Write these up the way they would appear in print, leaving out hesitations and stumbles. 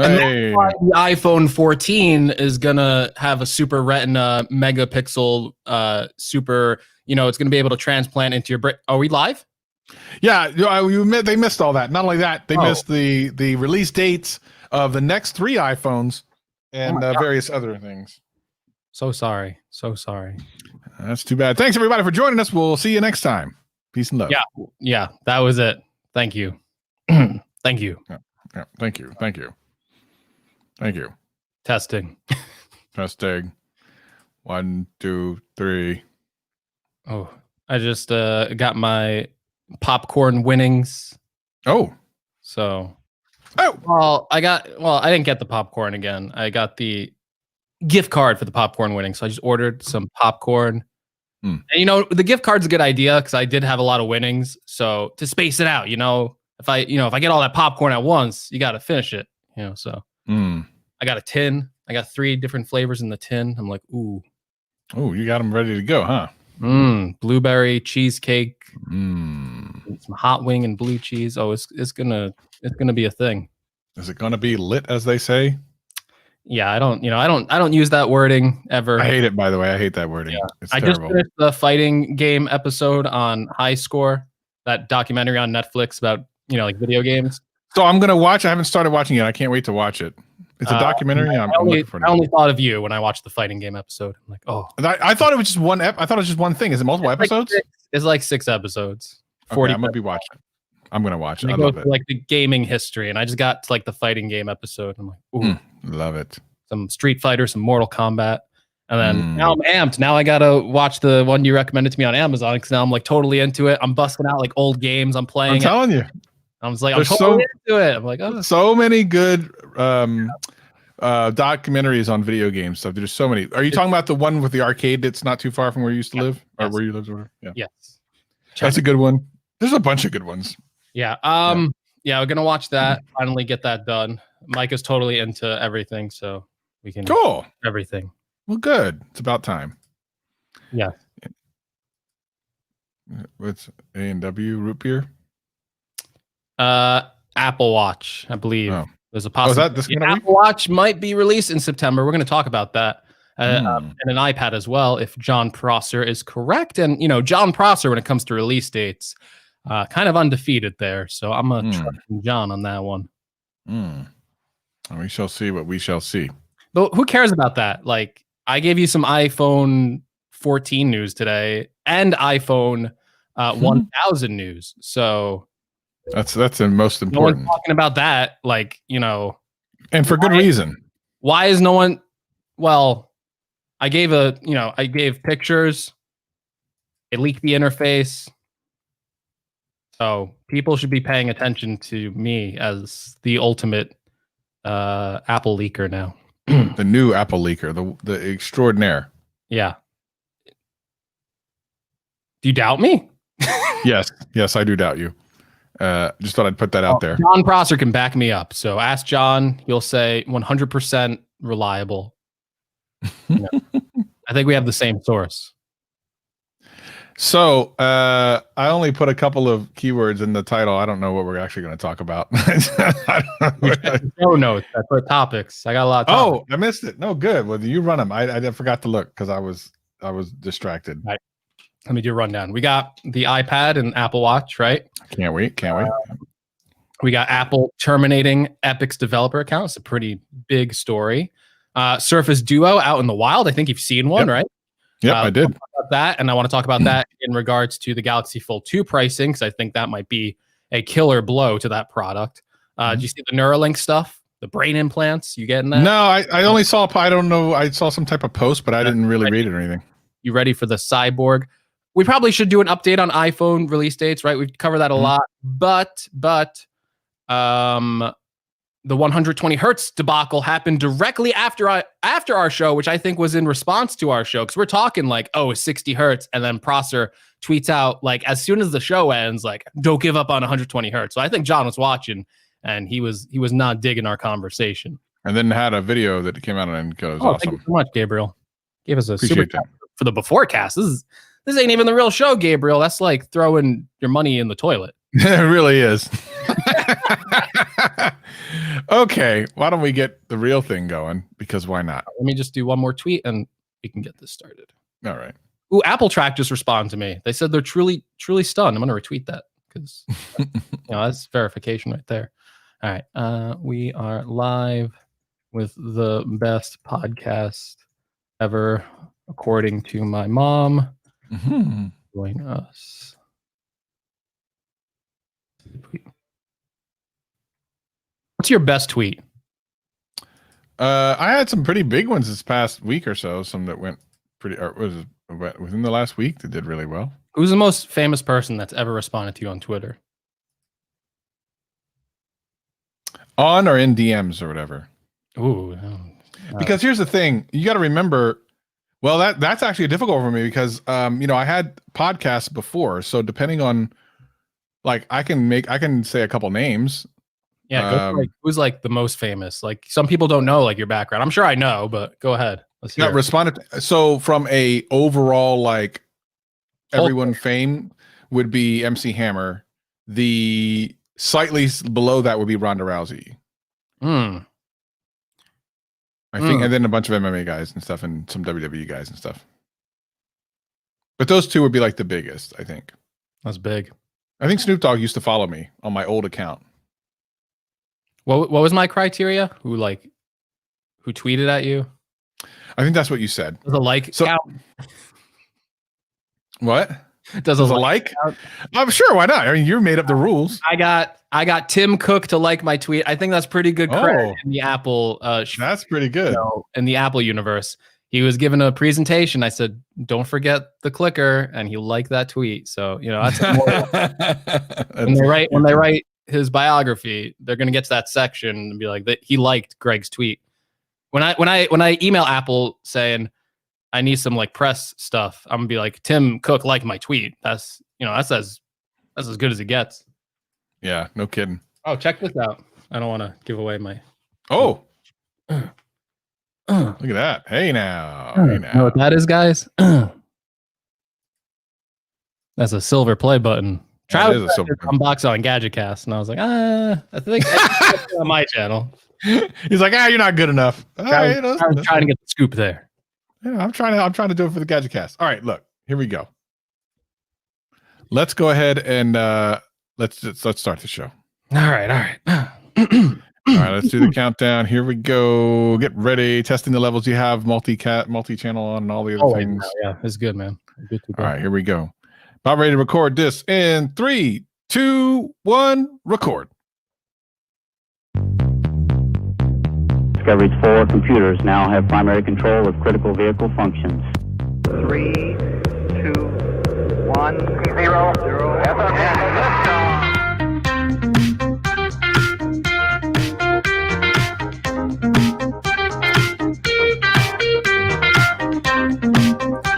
And that's why the iPhone 14 is gonna have a super retina megapixel super, it's gonna be able to transplant into your brain. Are we live? Yeah, they missed all that. Not only that, they missed the release dates of the next 3 iPhones and various other things. So sorry. That's too bad. Thanks everybody for joining us. We'll see you next time. Peace and love. Yeah, that was it. Thank you. Thank you. Yeah, thank you. Testing. 1, 2, 3. Oh, I just got my popcorn winnings. Oh. So. Well, I didn't get the popcorn again. I got the gift card for the popcorn winnings. So I just ordered some popcorn. And the gift card's a good idea because I did have a lot of winnings. So to space it out, if I get all that popcorn at once, you got to finish it, so I got a tin. I got 3 different flavors in the tin. I'm like, ooh. Oh, you got them ready to go, huh? Blueberry cheesecake, some hot wing and blue cheese. Oh, it's gonna be a thing. Is it gonna be lit, as they say? Yeah, I don't use that wording ever. I hate it, by the way. I hate that wording. Yeah. It's I terrible. just finished the fighting game episode on High Score, that documentary on Netflix about like video games. So I'm gonna watch. I haven't started watching it. I can't wait to watch it. It's a documentary. I only thought of you when I watched the fighting game episode. I'm like, oh. I thought it was just one. I thought it was just one thing. Is it multiple episodes? It's like 6 episodes. 40. Okay, I'm gonna be watching. I'm gonna watch it. I love it. Like the gaming history, and I just got to like the fighting game episode. I'm like, ooh, love it. Some Street Fighter, some Mortal Kombat, and then now I'm amped. Now I gotta watch the one you recommended to me on Amazon because now I'm like totally into it. I'm busting out like old games. I'm playing. I'm telling you. I was like, I'm totally into it. I'm like, oh, so many good documentaries on video game stuff. There's so many. Are you talking about the one with the arcade that's not too far from where you used to live, or where you live? Yeah. Yes. That's a good one. There's a bunch of good ones. Yeah. Yeah, we're gonna watch that. Finally get that done. Mike is totally into everything, so we can everything. Well, good. It's about time. Yeah. What's A&W root beer? Apple Watch, I believe. Oh. There's a possibility. The Apple Watch might be released in September. We're going to talk about that. And an iPad as well, if John Prosser is correct. And, John Prosser, when it comes to release dates, kind of undefeated there. So I'm going to trust John on that one. We shall see what we shall see. But who cares about that? Like, I gave you some iPhone 14 news today and iPhone 1000 news. So that's the most important. No one's talking about that, like, and for good reason. Why is no one? Well, I gave pictures. It leaked the interface. So people should be paying attention to me as the ultimate Apple leaker now. The new Apple leaker, the extraordinaire. Yeah. Do you doubt me? Yes, I do doubt you. Just thought I'd put that out there. John Prosser can back me up. So ask John. He'll say 100% reliable. I think we have the same source. So I only put a couple of keywords in the title. I don't know what we're actually going to talk about. No notes. I put topics. I got a lot of topics. I missed it. No, good. Well, you run them. I forgot to look because I was distracted. Right. Let me do a rundown. We got the iPad and Apple Watch, right? Can't wait. We got Apple terminating Epic's developer account. It's a pretty big story. Surface Duo out in the wild. I think you've seen one, right? Yep, I did. About that, and I want to talk about that in regards to the Galaxy Fold 2 pricing, because I think that might be a killer blow to that product. Did you see the Neuralink stuff? The brain implants? You getting that? No, I only saw. I don't know. I saw some type of post, but I didn't really read it or anything. You ready for the cyborg? We probably should do an update on iPhone release dates, right? We've covered that a lot, but the 120 Hertz debacle happened directly after our show, which I think was in response to our show, because we're talking like, 60 Hertz, and then Prosser tweets out like as soon as the show ends, like, don't give up on 120 Hertz. So I think John was watching, and he was not digging our conversation. And then had a video that came out and goes, awesome. Thank you so much, Gabriel. Gave us a Appreciate super for the beforecast. This ain't even the real show, Gabriel. That's like throwing your money in the toilet. It really is. Okay, why don't we get the real thing going? Because why not? Let me just do one more tweet and we can get this started. All right. Ooh, Apple Track just responded to me. They said they're truly stunned. I'm going to retweet that because that's verification right there. All right. We are live with the best podcast ever, according to my mom. Join us. What's your best tweet? I had some pretty big ones this past week or so. Some that went pretty, or was within the last week that did really well. Who's the most famous person that's ever responded to you on Twitter? On or in DMs or whatever. Ooh. Because here's the thing, you got to remember. Well, that's actually difficult for me because I had podcasts before, so depending on, like, I can say a couple names. Yeah, who's like the most famous? Like, some people don't know like your background. I'm sure I know, but go ahead. Let's hear it. Responded. So from a overall, like, everyone fame would be MC Hammer. The slightly below that would be Ronda Rousey. I think, and then a bunch of MMA guys and stuff, and some WWE guys and stuff. But those two would be like the biggest, I think. That's big. I think Snoop Dogg used to follow me on my old account. What was my criteria? Who tweeted at you? I think that's what you said. Does a like count? What? Does a like count? I'm sure. Why not? I mean, you made up the rules. I got Tim Cook to like my tweet. I think that's pretty good credit in the Apple. That's pretty good. In the Apple universe, he was given a presentation. I said, "Don't forget the clicker," and he liked that tweet. So that's when they write his biography, they're going to get to that section and be like, that he liked Greg's tweet. When I email Apple saying I need some like press stuff, I'm gonna be like, Tim Cook liked my tweet. That's as good as it gets. Yeah, no kidding. Oh, check this out. I don't want to give away my. Oh, look at that! Hey now, know what that is, guys? That's a silver play button. Travis unbox on Gadget Cast, and I was like, I think that's on my channel. He's like, you're not good enough. I was trying to get the scoop there. Yeah, I'm trying to do it for the Gadget Cast. All right, look, here we go. Let's go ahead and let's start the show. All right. All right, let's do the countdown. Here we go. Get ready. Testing the levels you have, multi-channel on, and all the other things. Yeah, it's good, man. Good to go. All right, here we go. About ready to record this in 3, 2, 1, record. Discovery's 4 computers now have primary control of critical vehicle functions. 3, 2, 1, 0, 0.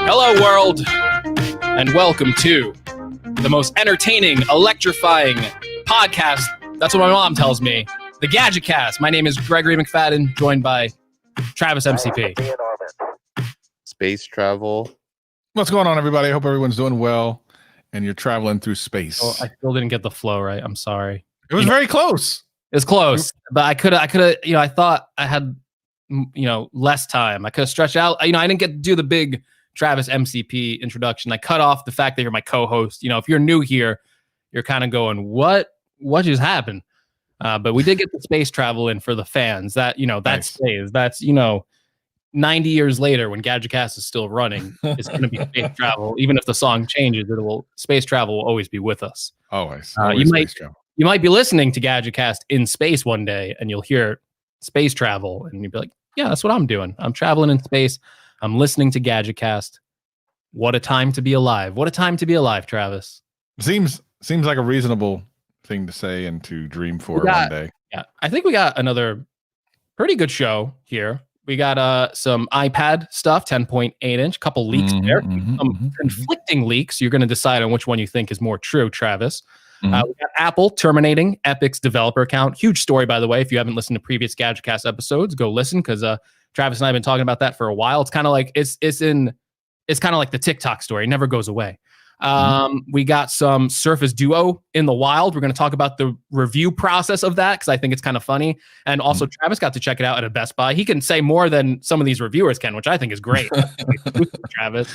Hello, world, and welcome to the most entertaining, electrifying podcast. That's what my mom tells me. The Gadget Cast. My name is Gregory McFadden, joined by Travis MCP. Space travel. What's going on, everybody? I hope everyone's doing well, and you're traveling through space. Oh, I still didn't get the flow right. I'm sorry. It was very close. It's close, but I could have. I thought I had, less time. I could have stretched out. I didn't get to do the big Travis MCP introduction. I cut off the fact that you're my co-host. If you're new here, you're kind of going, what just happened? But we did get the space travel in for the fans. That that stays. That's 90 years later when GadgetCast is still running, it's going to be space travel. Even if the song changes, space travel will always be with us. Always. You might be listening to GadgetCast in space one day, and you'll hear space travel, and you'll be like, "Yeah, that's what I'm doing. I'm traveling in space. I'm listening to GadgetCast. What a time to be alive! What a time to be alive, Travis." Seems like a reasonable thing to say and to dream for one day. Yeah, I think we got another pretty good show here. We got some iPad stuff, 10.8 inch, couple leaks there, conflicting leaks. You're going to decide on which one you think is more true, Travis. We got Apple terminating Epic's developer account. Huge story, by the way. If you haven't listened to previous GadgetCast episodes, go listen, because Travis and I have been talking about that for a while. It's kind of like it's kind of like the TikTok story. It never goes away. We got some Surface Duo in the wild. We're going to talk about the review process of that because I think it's kind of funny. And also, Travis got to check it out at a Best Buy. He can say more than some of these reviewers can, which I think is great. Travis.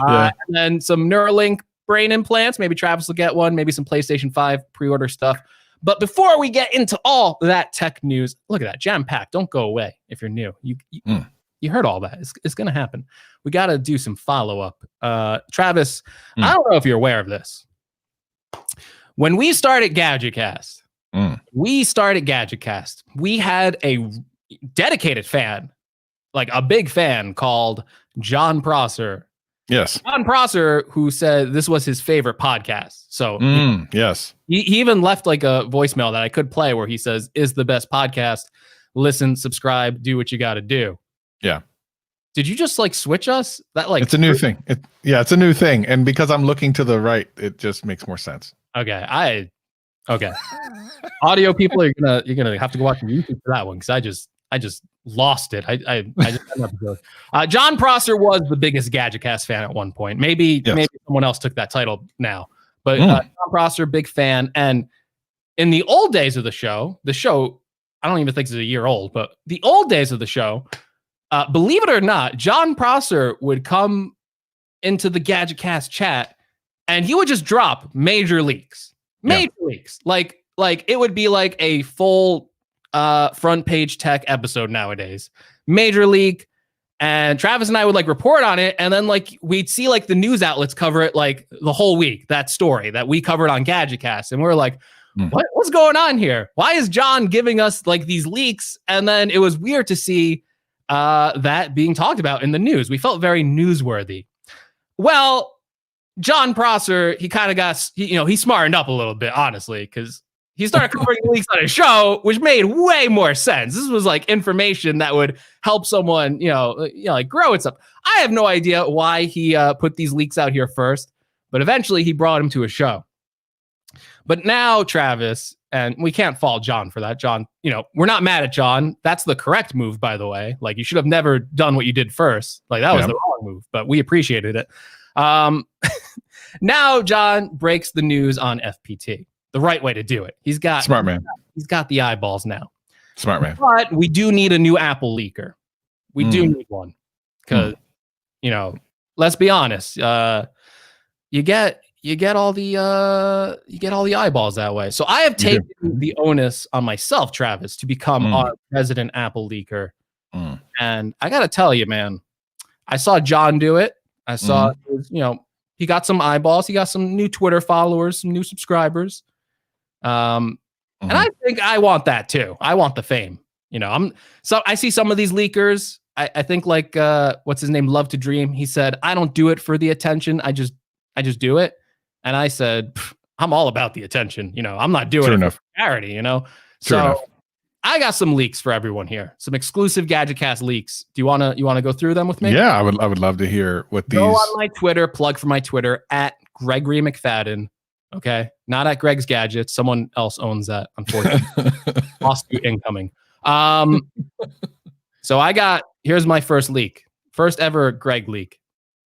And then some Neuralink brain implants. Maybe Travis will get one. Maybe some PlayStation 5 pre-order stuff. But before we get into all that tech news, look at that, jam-packed. Don't go away if you're new. You heard all that. It's going to happen. We got to do some follow-up. Travis, I don't know if you're aware of this. When we started GadgetCast, we had a dedicated fan, like a big fan called John Prosser. Yes. John Prosser, who said this was his favorite podcast. So yes. He even left like a voicemail that I could play where he says, is the best podcast. Listen, subscribe, do what you got to do. Yeah. Did you just like switch us? That like it's a new thing. It's a new thing. And because I'm looking to the right, it just makes more sense. Okay. Audio people, you're gonna have to go watch YouTube for that one because I just lost it. I just John Prosser was the biggest GadgetCast fan at one point. Maybe someone else took that title now. But John Prosser, big fan. And in the old days of the show, I don't even think it's a year old, but the old days of the show, believe it or not, John Prosser would come into the GadgetCast chat and he would just drop major leaks. Like it would be like a full front page tech episode nowadays. Major leak. And Travis and I would like report on it. And then like we'd see like the news outlets cover it like the whole week, that story that we covered on GadgetCast. And we're like, what's going on here? Why is John giving us like these leaks? And then it was weird to see that being talked about in the news. We felt very newsworthy. Well, John Prosser, he kind of got, he smartened up a little bit, honestly, because he started covering leaks on his show, which made way more sense. This was like information that would help someone, like grow and stuff. I have no idea why he put these leaks out here first, but eventually he brought him to a show. But now, Travis, and we can't fault John for that. John, we're not mad at John. That's the correct move, by the way. Like, you should have never done what you did first. Like, that was the wrong move, but we appreciated it. Now, John breaks the news on FPT. The right way to do it. He's got smart man. He's got the eyeballs now. Smart man. But we do need a new Apple leaker. We do need one because let's be honest. You get all the eyeballs that way. So I have taken the onus on myself, Travis, to become our resident Apple leaker. And I gotta tell you, man, I saw John do it. I saw he got some eyeballs. He got some new Twitter followers, some new subscribers. And I think I want that too. I want the fame. I see some of these leakers. I think like what's his name? Love to Dream. He said, I don't do it for the attention. I just do it. And I said, I'm all about the attention. I'm not doing it for charity, So I got some leaks for everyone here. Some exclusive GadgetCast leaks. Do you wanna go through them with me? Yeah, I would love to hear what these. Go on my Twitter, plug for my Twitter at Gregory McFadden. Okay, not at Greg's Gadgets. Someone else owns that, unfortunately. Lawsuit incoming. So here's my first leak. First ever Greg leak.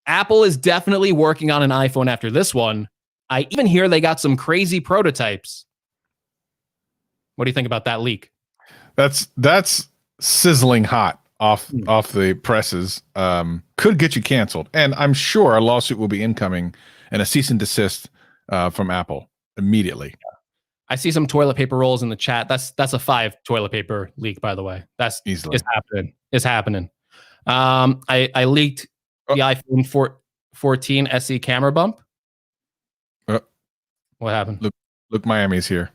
Apple is definitely working on an iPhone after this one. I even hear they got some crazy prototypes. What do you think about that leak? That's sizzling hot off the presses. Could get you canceled. And I'm sure a lawsuit will be incoming and a cease and desist from Apple immediately. I see some toilet paper rolls in the chat. That's a 5 toilet paper leak, by the way. That's easily it's happening. I leaked the iPhone 14 SE camera bump. What happened? Look, Miami's here.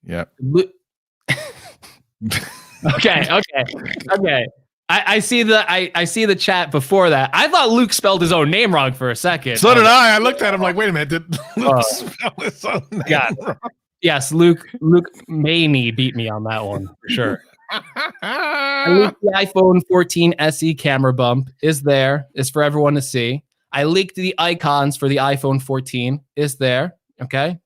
Yeah. Okay. I see the chat before that. I thought Luke spelled his own name wrong for a second. So did I. I looked at him like, wait a minute, did Luke spell his own name wrong? Yes, Luke Maney beat me on that one for sure. I leaked the iPhone 14 SE camera bump is for everyone to see. I leaked the icons for the iPhone 14 is there. Okay,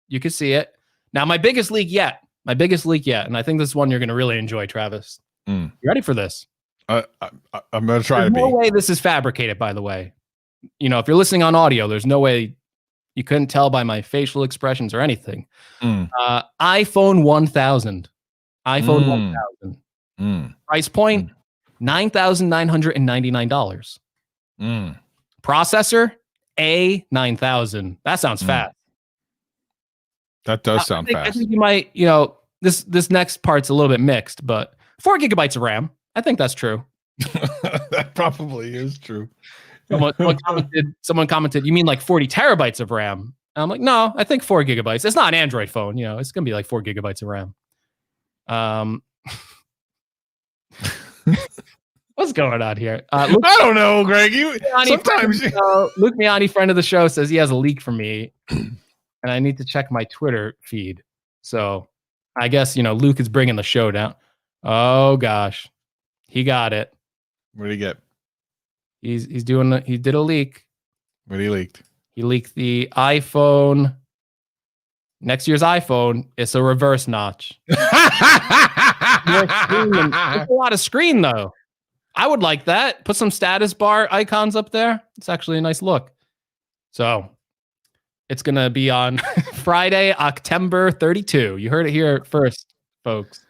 you can see it. Now my biggest leak yet, and I think this one you're going to really enjoy, Travis. You ready for this? I'm going to try to be. No way this is fabricated, by the way. if you're listening on audio, there's no way you couldn't tell by my facial expressions or anything. iPhone 1000. iPhone 1000. Price point, $9,999. Processor, A9000. That sounds fast. That does sound fast. I think you might, this next part's a little bit mixed, but 4 gigabytes of RAM. I think that's true. That probably is true. Someone commented, you mean like 40 terabytes of RAM? And I'm like, no, I think 4 gigabytes. It's not an Android phone. It's going to be like 4 gigabytes of RAM. What's going on here? I don't know, Greg. Luke Miani, friend of the show, says he has a leak from me, and I need to check my Twitter feed. So I guess Luke is bringing the show down. Oh gosh, he got it. What did he get? He did a leak. What he leaked? He leaked the iPhone. Next year's iPhone, it's a reverse notch. It's a lot of screen though. I would like that. Put some status bar icons up there. It's actually a nice look. So it's going to be on Friday, October 32. You heard it here first, folks.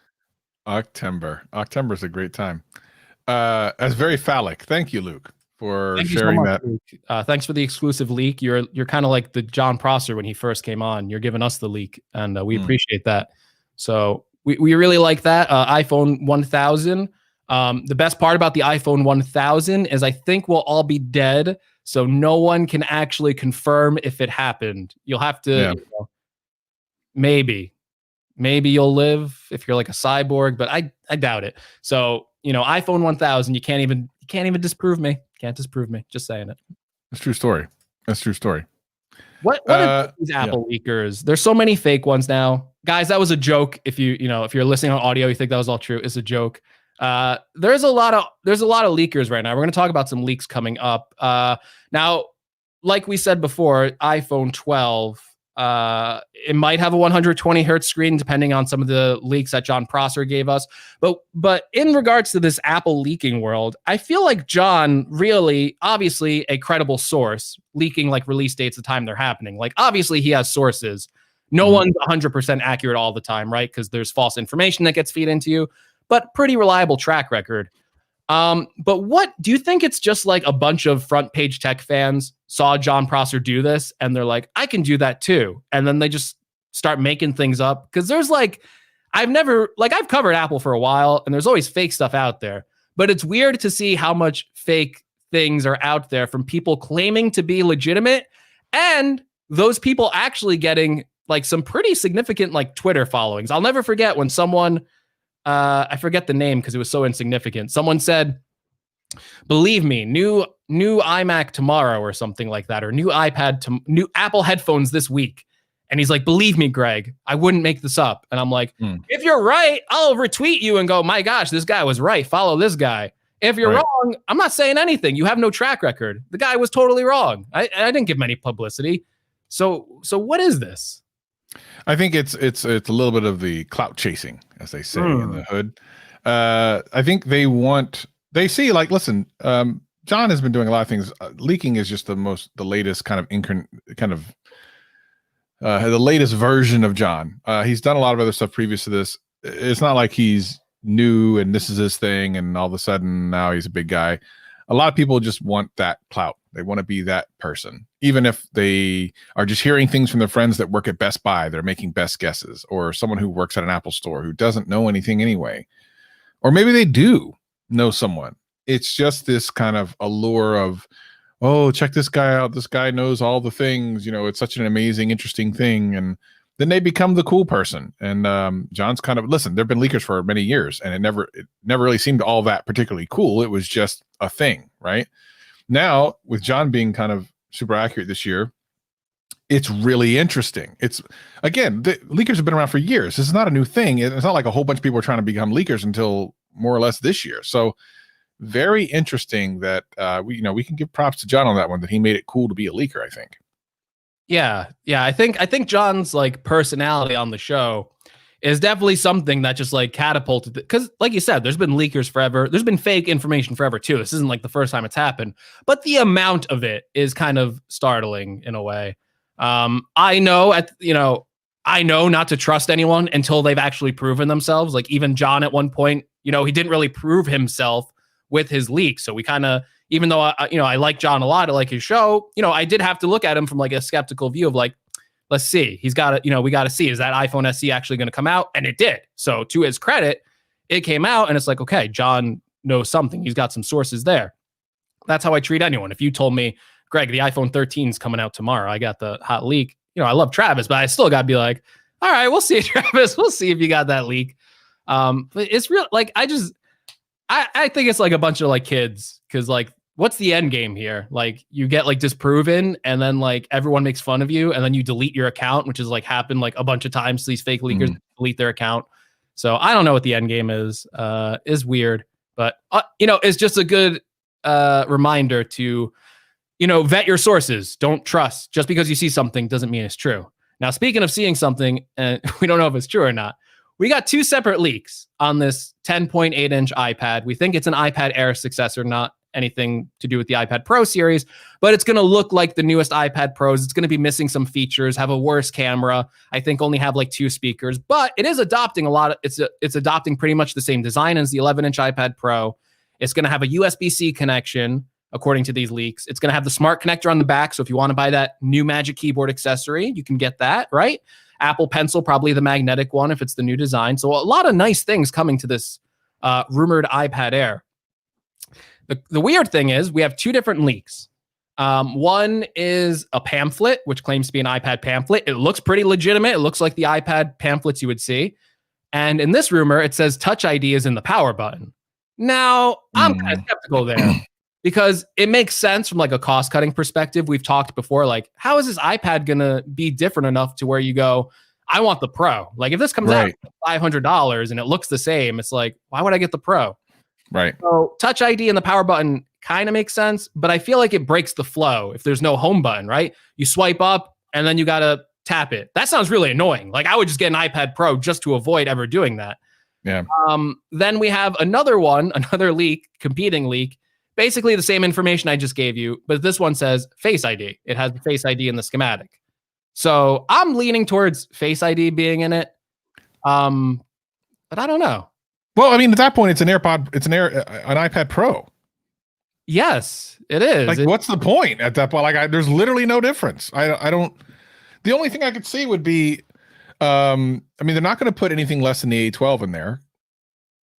October is a great time. That's very phallic. Thank you, Luke, for sharing that. Luke. Thanks for the exclusive leak. You're kind of like the John Prosser when he first came on. You're giving us the leak, and we appreciate that. So we really like that. iPhone 1000. The best part about the iPhone 1000 is I think we'll all be dead, so no one can actually confirm if it happened. You'll have to, maybe you'll live if you're like a cyborg, but I doubt it. So iPhone 1000, you can't even disprove me. Can't disprove me. Just saying it. That's true story. What are these Apple leakers? There's so many fake ones now, guys. That was a joke. If you're listening on audio, you think that was all true. It's a joke. There's a lot of leakers right now. We're going to talk about some leaks coming up. Now, like we said before, iPhone 12, it might have a 120 hertz screen, depending on some of the leaks that John Prosser gave us. But in regards to this Apple leaking world, I feel like John really, obviously a credible source, leaking like release dates, the time they're happening. Like obviously he has sources. No one's 100% accurate all the time, right? Because there's false information that gets fed into you. But pretty reliable track record. But what do you think? It's just like a bunch of front page tech fans saw John Prosser do this and they're like, I can do that too. And then they just start making things up. Because there's I've covered Apple for a while and there's always fake stuff out there. But it's weird to see how much fake things are out there from people claiming to be legitimate and those people actually getting like some pretty significant like Twitter followings. I'll never forget when someone, I forget the name because it was so insignificant. Someone said, believe me, new iMac tomorrow or something like that, or new iPad, new Apple headphones this week. And he's like, believe me, Greg, I wouldn't make this up. And I'm like, if you're right, I'll retweet you and go, my gosh, this guy was right. Follow this guy. If you're wrong, I'm not saying anything. You have no track record. The guy was totally wrong. I didn't give him any publicity. So what is this? I think it's a little bit of the clout chasing, as they say in the hood. I think they see like, listen, John has been doing a lot of things. Leaking is just the latest kind of the latest version of John. He's done a lot of other stuff previous to this. It's not like he's new and this is his thing and all of a sudden now he's a big guy. A lot of people just want that clout. They want to be that person, even if they are just hearing things from their friends that work at Best Buy. They're making best guesses, or someone who works at an Apple store who doesn't know anything anyway, or maybe they do know someone. It's just this kind of allure of, oh, check this guy out. This guy knows all the things. It's such an amazing, interesting thing, and then they become the cool person. And John's kind of, listen, there've been leakers for many years, and it never really seemed all that particularly cool. It was just a thing, right? Now, with John being kind of super accurate this year, it's really interesting. It's, again, the leakers have been around for years. This is not a new thing. It's not like a whole bunch of people are trying to become leakers until more or less this year. So very interesting that we can give props to John on that one, that he made it cool to be a leaker, I think. Yeah. I think John's like personality on the show is definitely something that just like catapulted. Because like you said, there's been leakers forever. There's been fake information forever too. This isn't like the first time it's happened, but the amount of it is kind of startling in a way. I know I know not to trust anyone until they've actually proven themselves. Like even John at one point, he didn't really prove himself with his leak. So we kind of, even though I like John a lot, I like his show, I did have to look at him from like a skeptical view of like, let's see, he's got to, we got to see, is that iPhone SE actually going to come out? And it did. So to his credit, it came out and it's like, okay, John knows something. He's got some sources there. That's how I treat anyone. If you told me, Greg, the iPhone 13 is coming out tomorrow, I got the hot leak. I love Travis, but I still got to be like, all right, we'll see, Travis. We'll see if you got that leak. But it's real. Like, I think it's like a bunch of like kids. Cause like, what's the end game here? Like you get like disproven and then like everyone makes fun of you and then you delete your account, which is like happened like a bunch of times to these fake leakers delete their account. So I don't know what the end game is weird, but it's just a good reminder to, vet your sources. Don't trust. Just because you see something doesn't mean it's true. Now, speaking of seeing something, and we don't know if it's true or not, we got two separate leaks on this 10.8-inch iPad. We think it's an iPad Air successor, not anything to do with the iPad Pro series, but it's going to look like the newest iPad Pros. It's going to be missing some features, have a worse camera. I think only have like 2 speakers, but it is adopting it's adopting pretty much the same design as the 11-inch iPad Pro. It's going to have a USB-C connection, according to these leaks. It's going to have the smart connector on the back. So if you want to buy that new Magic Keyboard accessory, you can get that, right? Apple Pencil, probably the magnetic one if it's the new design. So a lot of nice things coming to this rumored iPad Air. The weird thing is we have 2 different leaks. One is a pamphlet, which claims to be an iPad pamphlet. It looks pretty legitimate. It looks like the iPad pamphlets you would see. And in this rumor, it says Touch ID is in the power button. Now, I'm kind of skeptical there because it makes sense from like a cost-cutting perspective. We've talked before, like, how is this iPad going to be different enough to where you go, I want the Pro? Like, if this comes out at $500 and it looks the same, it's like, why would I get the Pro? Right. So Touch ID and the power button kind of makes sense, but I feel like it breaks the flow if there's no home button, right? You swipe up and then you got to tap it. That sounds really annoying. Like I would just get an iPad Pro just to avoid ever doing that. Yeah. Then we have another leak, competing leak, basically the same information I just gave you, but this one says Face ID. It has the Face ID in the schematic. So I'm leaning towards Face ID being in it. But I don't know. Well, I mean, at that point, it's an iPad Pro. Yes, it is. Like, what's the point at that point? Like, there's literally no difference. I don't. The only thing I could see would be, I mean, they're not going to put anything less than the A12 in there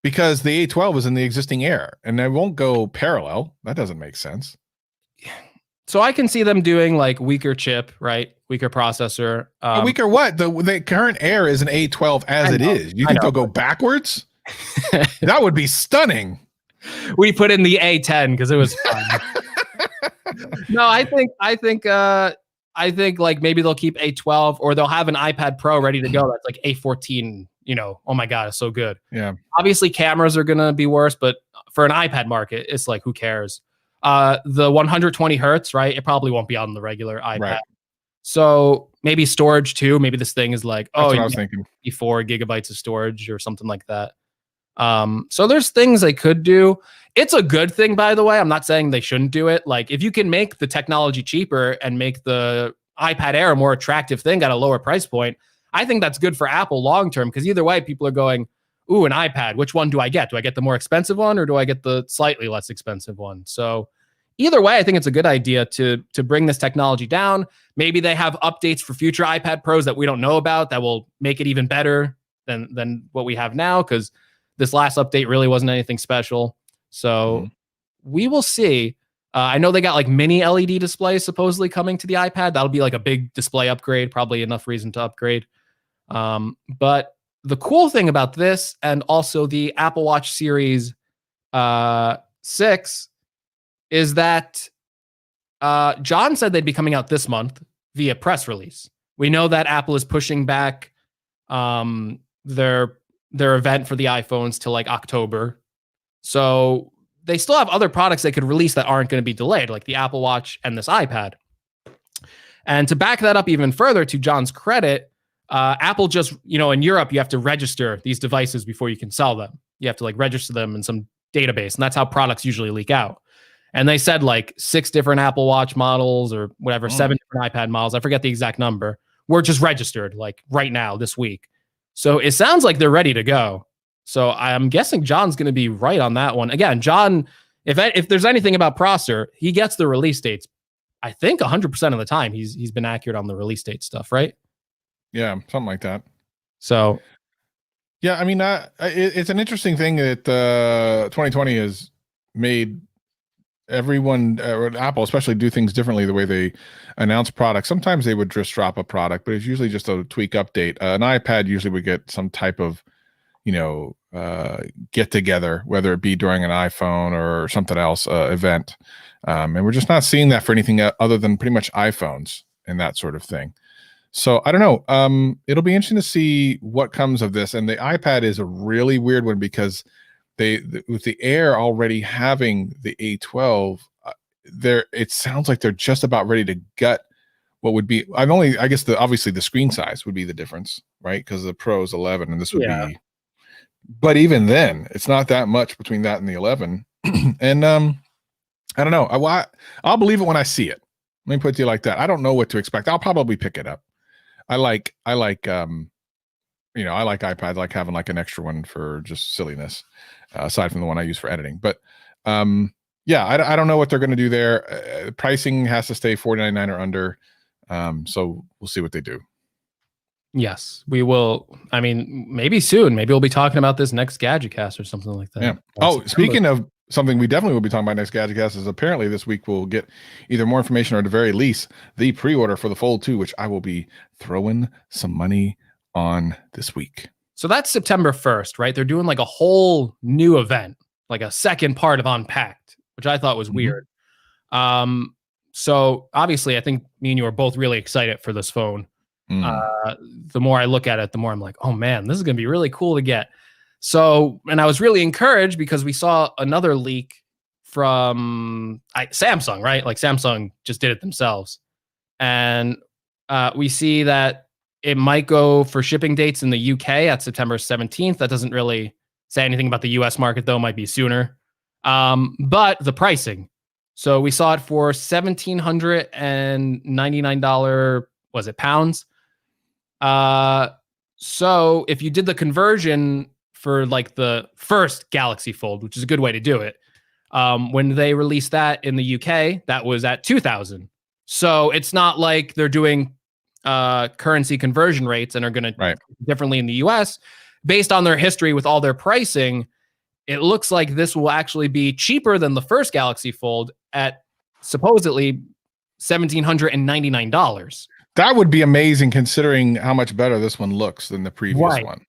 because the A12 is in the existing Air, and they won't go parallel. That doesn't make sense. So I can see them doing like weaker chip, right? Weaker processor. Weaker what? The current Air is an A12 as it is. You think they'll go backwards? That would be stunning. We put in the A10 because it was fun. No, I think like maybe they'll keep A12 or they'll have an iPad Pro ready to go. That's like A14, oh my God, it's so good. Yeah. Obviously cameras are going to be worse, but for an iPad market, it's like, who cares? The 120 Hertz, right? It probably won't be on the regular iPad. Right. So maybe storage too. Maybe this thing is like, that's what I was thinking. 4 gigabytes of storage or something like that. So there's things they could do. It's a good thing, by the way. I'm not saying they shouldn't do it. Like if you can make the technology cheaper and make the iPad Air a more attractive thing at a lower price point, I think that's good for Apple long term. Because either way, people are going, ooh, an iPad. Which one do I get? Do I get the more expensive one or do I get the slightly less expensive one? So either way, I think it's a good idea to bring this technology down. Maybe they have updates for future iPad Pros that we don't know about that will make it even better than what we have now. Because this last update really wasn't anything special. So we will see. I know they got like mini LED displays supposedly coming to the iPad. That'll be like a big display upgrade, probably enough reason to upgrade. But the cool thing about this and also the Apple Watch Series 6 is that John said they'd be coming out this month via press release. We know that Apple is pushing back their event for the iPhones to like October. So they still have other products they could release that aren't going to be delayed, like the Apple Watch and this iPad. And to back that up even further, to John's credit, Apple just, in Europe, you have to register these devices before you can sell them. You have to like register them in some database, and that's how products usually leak out. And they said like 6 different Apple Watch models or whatever, 7 different iPad models. I forget the exact number. Were just registered like right now this week. So it sounds like they're ready to go. So I'm guessing John's going to be right on that one. Again, John, if there's anything about Prosser, he gets the release dates. I think 100% of the time he's been accurate on the release date stuff, right? Yeah, something like that. So, yeah, I mean, it's an interesting thing that 2020 has made everyone, Apple especially, do things differently the way they announce products. Sometimes they would just drop a product, but it's usually just a tweak update. An iPad usually would get some type of, get together, whether it be during an iPhone or something else event. And we're just not seeing that for anything other than pretty much iPhones and that sort of thing. So I don't know. It'll be interesting to see what comes of this. And the iPad is a really weird one because with the Air already having the A12, it sounds like they're just about ready to gut what would be. I guess obviously the screen size would be the difference, right? Because the Pro is 11, and this would be. But even then, it's not that much between that and the 11. And I don't know. I'll believe it when I see it. Let me put it to you like that. I don't know what to expect. I'll probably pick it up. I like iPads. I like having like an extra one for just silliness, aside from the one I use for editing. But I don't know what they're going to do there. Pricing has to stay $499 or under. So we'll see what they do. Yes, we will. I mean, maybe soon. Maybe we'll be talking about this next Gadget Cast or something like that. Yeah. Speaking of something we definitely will be talking about next Gadget Cast is apparently this week we'll get either more information or at the very least the pre-order for the Fold 2, which I will be throwing some money on this week. So that's September 1st, right? They're doing like a whole new event, like a second part of Unpacked, which I thought was weird. So obviously I think me and you are both really excited for this phone. The more I look at it, the more I'm like, oh man, this is going to be really cool to get. So, and I was really encouraged because we saw another leak from Samsung, right? Like Samsung just did it themselves. And we see that it might go for shipping dates in the UK at September 17th. That doesn't really say anything about the US market, though. It might be sooner. But the pricing. So we saw it for $1,799, was it pounds? So if you did the conversion for like the first Galaxy Fold, which is a good way to do it, when they released that in the UK, that was at 2,000. So it's not like they're doing currency conversion rates and are going to differently in the US. Based on their history with all their pricing, it looks like this will actually be cheaper than the first Galaxy Fold at supposedly $1,799. That would be amazing considering how much better this one looks than the previous one.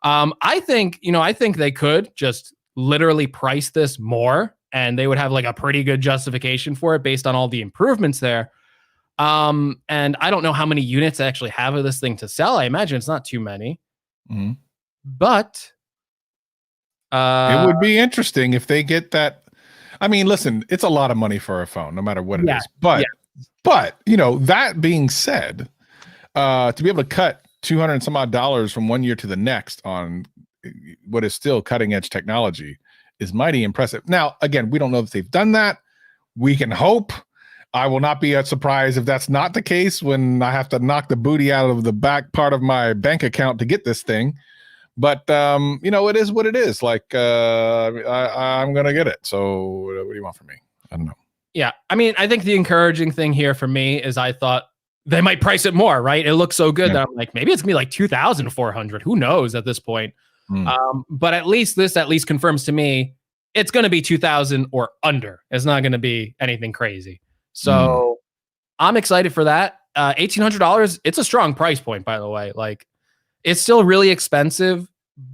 I think they could just literally price this more and they would have like a pretty good justification for it based on all the improvements there. And I don't know how many units I actually have of this thing to sell. I imagine it's not too many. But it would be interesting if they get that. I mean, listen, it's a lot of money for a phone, no matter what it is. But that being said, to be able to cut $200 and some odd from one year to the next on what is still cutting edge technology is mighty impressive. Now, again, we don't know if they've done that. We can hope. I will not be surprised if that's not the case when I have to knock the booty out of the back part of my bank account to get this thing. But, it is what it is. Like, I'm going to get it. So what do you want from me? I don't know. Yeah. I mean, I think the encouraging thing here for me is I thought they might price it more, right? It looks so good that I'm like, maybe it's going to be like 2,400. Who knows at this point? But at least this confirms to me it's going to be 2,000 or under. It's not going to be anything crazy. So I'm excited for that. $1,800. It's a strong price point, by the way. Like, it's still really expensive,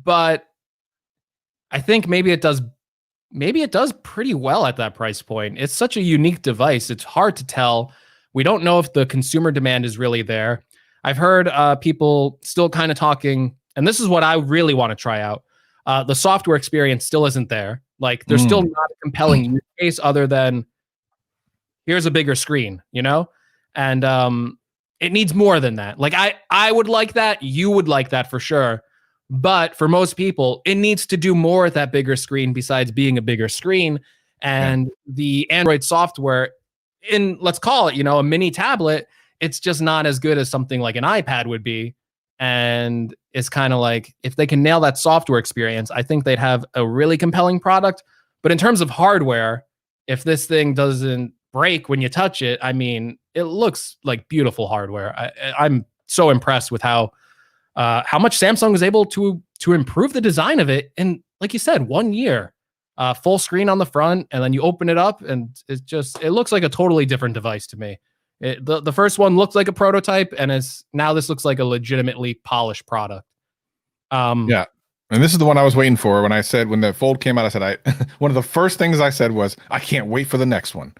but I think maybe it does pretty well at that price point. It's such a unique device. It's hard to tell. We don't know if the consumer demand is really there. I've heard people still kind of talking, and this is what I really want to try out. The software experience still isn't there. Like, there's still not a compelling use case other than here's a bigger screen, And it needs more than that. Like I would like that. You would like that for sure. But for most people, it needs to do more at that bigger screen besides being a bigger screen. And the Android software let's call it, a mini tablet, it's just not as good as something like an iPad would be. And it's kind of like, if they can nail that software experience, I think they'd have a really compelling product. But in terms of hardware, if this thing doesn't break when you touch it, I mean, it looks like beautiful hardware. I'm so impressed with how much Samsung was able to improve the design of it in, like you said, 1 year. Full screen on the front, and then you open it up, and it looks like a totally different device to me. The first one looked like a prototype, and now this looks like a legitimately polished product. Yeah. And this is the one I was waiting for. When the Fold came out, I said, one of the first things I said was, I can't wait for the next one.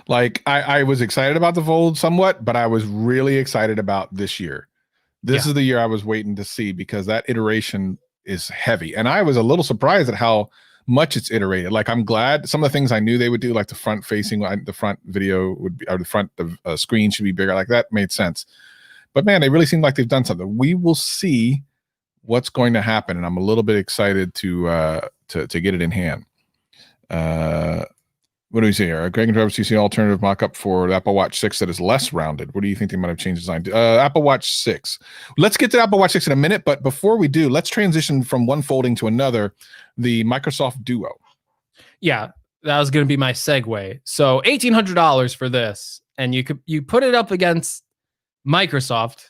Like I was excited about the Fold somewhat, but I was really excited about this year. This is the year I was waiting to see, because that iteration is heavy. And I was a little surprised at how much it's iterated. Like, I'm glad some of the things I knew they would do, like the front facing, the front video would be, or the front screen should be bigger. Like, that made sense. But man, they really seem like they've done something. We will see what's going to happen, and I'm a little bit excited to get it in hand. What do we see here? Greg and Travis, you see alternative mock-up for the Apple Watch 6 that is less rounded. What do you think they might have changed design? Apple Watch 6. Let's get to Apple Watch 6 in a minute, but before we do, let's transition from one folding to another, the Microsoft Duo. Yeah, that was going to be my segue. So $1,800 for this, and you put it up against Microsoft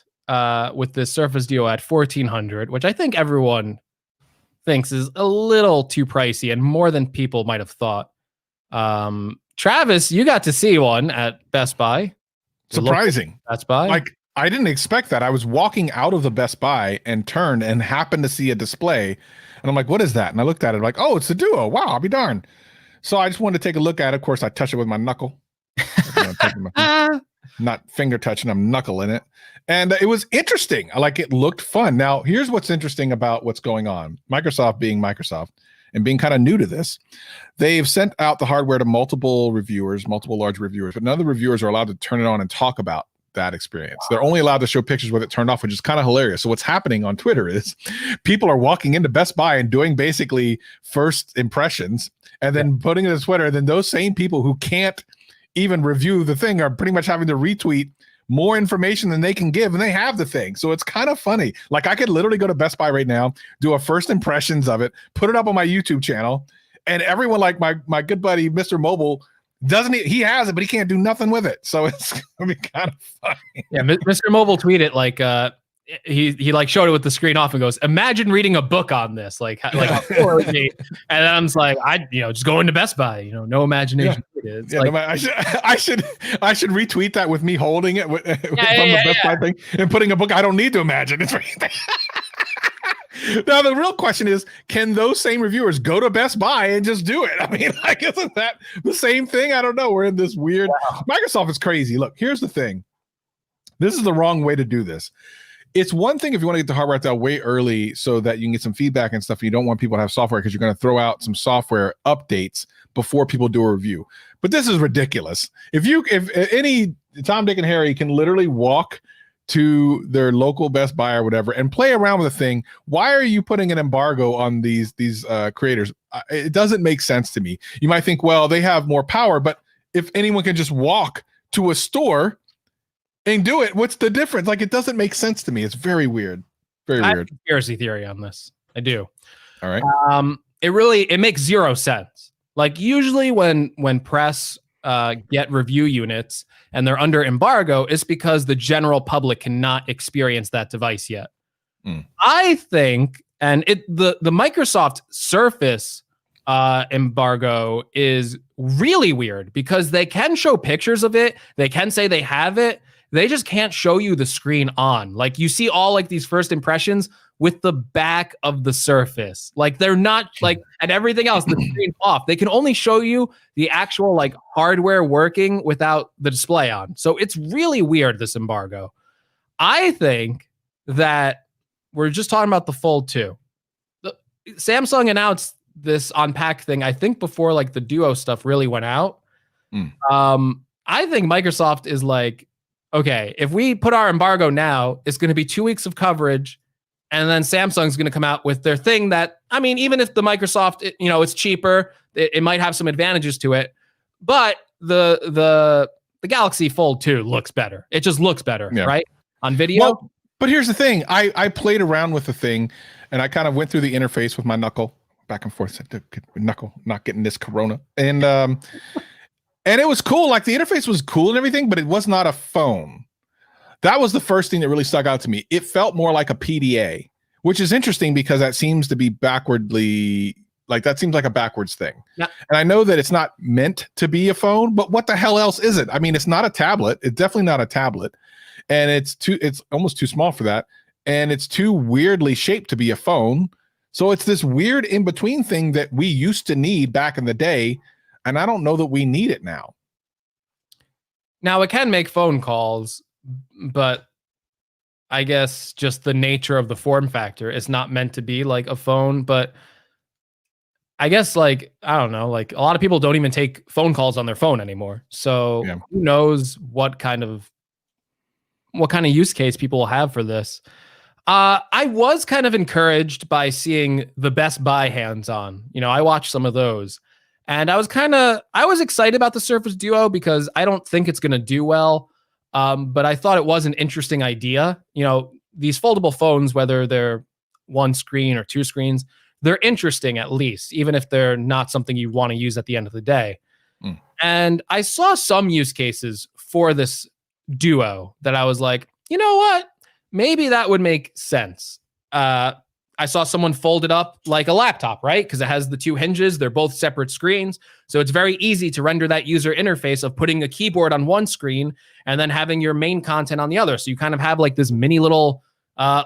with the Surface Duo at $1,400, which I think everyone thinks is a little too pricey and more than people might have thought. Travis, you got to see one at Best Buy. Surprising. Best Buy. Like, I didn't expect that. I was walking out of the Best Buy and turned and happened to see a display. And I'm like, what is that? And I looked at it like, oh, it's the Duo. Wow, I'll be darned. So I just wanted to take a look at it. Of course, I touched it with my knuckle. Not finger touching, I'm knuckling it. And it was interesting. Like, it looked fun. Now, here's what's interesting about what's going on. Microsoft being Microsoft and being kind of new to this, they've sent out the hardware to multiple large reviewers, but none of the reviewers are allowed to turn it on and talk about that experience. They're only allowed to show pictures with it turned off, which is kind of hilarious. So what's happening on Twitter is people are walking into Best Buy and doing basically first impressions and then putting it on Twitter. And then those same people who can't even review the thing are pretty much having to retweet more information than they can give, and they have the thing. So it's kind of funny. Like, I could literally go to Best Buy right now, do a first impressions of it, put it up on my YouTube channel, and everyone, like my good buddy Mr. Mobile, he has it, but he can't do nothing with it. So it's gonna be kind of funny. Yeah, Mr. Mobile tweeted like he like showed it with the screen off and goes, imagine reading a book on this, like how poor it would be. And then I'm just like, just go into Best Buy, no imagination. Yeah, like, I should retweet that with me holding it from the Best Buy thing and putting a book. I don't need to imagine. It's now the real question is, can those same reviewers go to Best Buy and just do it? I mean, like, isn't that the same thing? I don't know. We're in this weird. Wow. Microsoft is crazy. Look, here's the thing. This is the wrong way to do this. It's one thing if you want to get the hardware out way early so that you can get some feedback and stuff. You don't want people to have software because you're going to throw out some software updates before people do a review. But this is ridiculous. If any Tom, Dick, and Harry can literally walk to their local Best Buy or whatever and play around with the thing, why are you putting an embargo on these creators? It doesn't make sense to me. You might think, well, they have more power, but if anyone can just walk to a store and do it, what's the difference? Like, it doesn't make sense to me. It's very weird. Very weird. I have a conspiracy theory on this. I do. All right. It makes zero sense. Like, usually when press get review units and they're under embargo, it's because the general public cannot experience that device yet. I think, and the Microsoft Surface embargo is really weird because they can show pictures of it. They can say they have it. They just can't show you the screen on. Like, you see all like these first impressions with the back of the Surface. Like, they're not like, and everything else, the screen off. They can only show you the actual like hardware working without the display on. So it's really weird, this embargo. I think that we're just talking about the Fold 2. Samsung announced this unpack thing, I think, before like the Duo stuff really went out. I think Microsoft is like, okay, if we put our embargo now, it's going to be 2 weeks of coverage. And then Samsung's going to come out with their thing that, I mean, even if the Microsoft, it's cheaper, it might have some advantages to it. But the Galaxy Fold 2 looks better. It just looks better, right? On video. Well, but here's the thing. I played around with the thing, and I kind of went through the interface with my knuckle back and forth. Said, knuckle, not getting this corona. And it was cool. Like the interface was cool and everything, but it was not a phone. That was the first thing that really stuck out to me. It felt more like a PDA, which is interesting because that seems to be that seems like a backwards thing. Yeah. And I know that it's not meant to be a phone, but what the hell else is it? I mean, it's not a tablet. It's definitely not a tablet. And it's almost too small for that. And it's too weirdly shaped to be a phone. So it's this weird in-between thing that we used to need back in the day. And I don't know that we need it now. Now it can make phone calls, but I guess just the nature of the form factor is not meant to be like a phone. But I guess I don't know, a lot of people don't even take phone calls on their phone anymore. So who knows what kind of use case people will have for this. I was kind of encouraged by seeing the Best Buy hands-on. I watched some of those, and I was excited about the Surface Duo because I don't think it's going to do well. But I thought it was an interesting idea. These foldable phones, whether they're one screen or two screens, they're interesting at least, even if they're not something you want to use at the end of the day. And I saw some use cases for this Duo that I was like, you know what? Maybe that would make sense. I saw someone fold it up like a laptop, right? Because it has the two hinges. They're both separate screens. So it's very easy to render that user interface of putting a keyboard on one screen and then having your main content on the other. So you kind of have like this mini little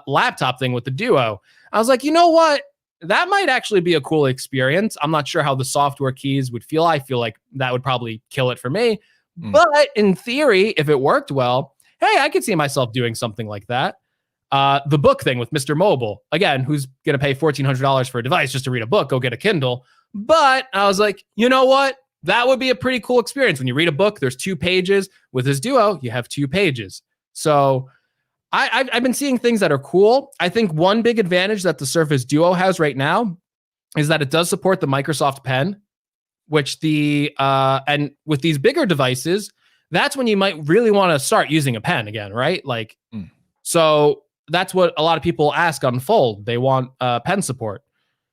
laptop thing with the Duo. I was like, you know what? That might actually be a cool experience. I'm not sure how the software keys would feel. I feel like that would probably kill it for me. But in theory, if it worked well, hey, I could see myself doing something like that. The book thing with Mr. Mobile, again, who's going to pay $1,400 for a device just to read a book, go get a Kindle. But I was like, you know what? That would be a pretty cool experience. When you read a book, there's 2 pages. With this Duo, you have 2 pages. So I've been seeing things that are cool. I think one big advantage that the Surface Duo has right now is that it does support the Microsoft Pen, which and with these bigger devices, that's when you might really want to start using a pen again, right? So that's what a lot of people ask on Fold. They want pen support.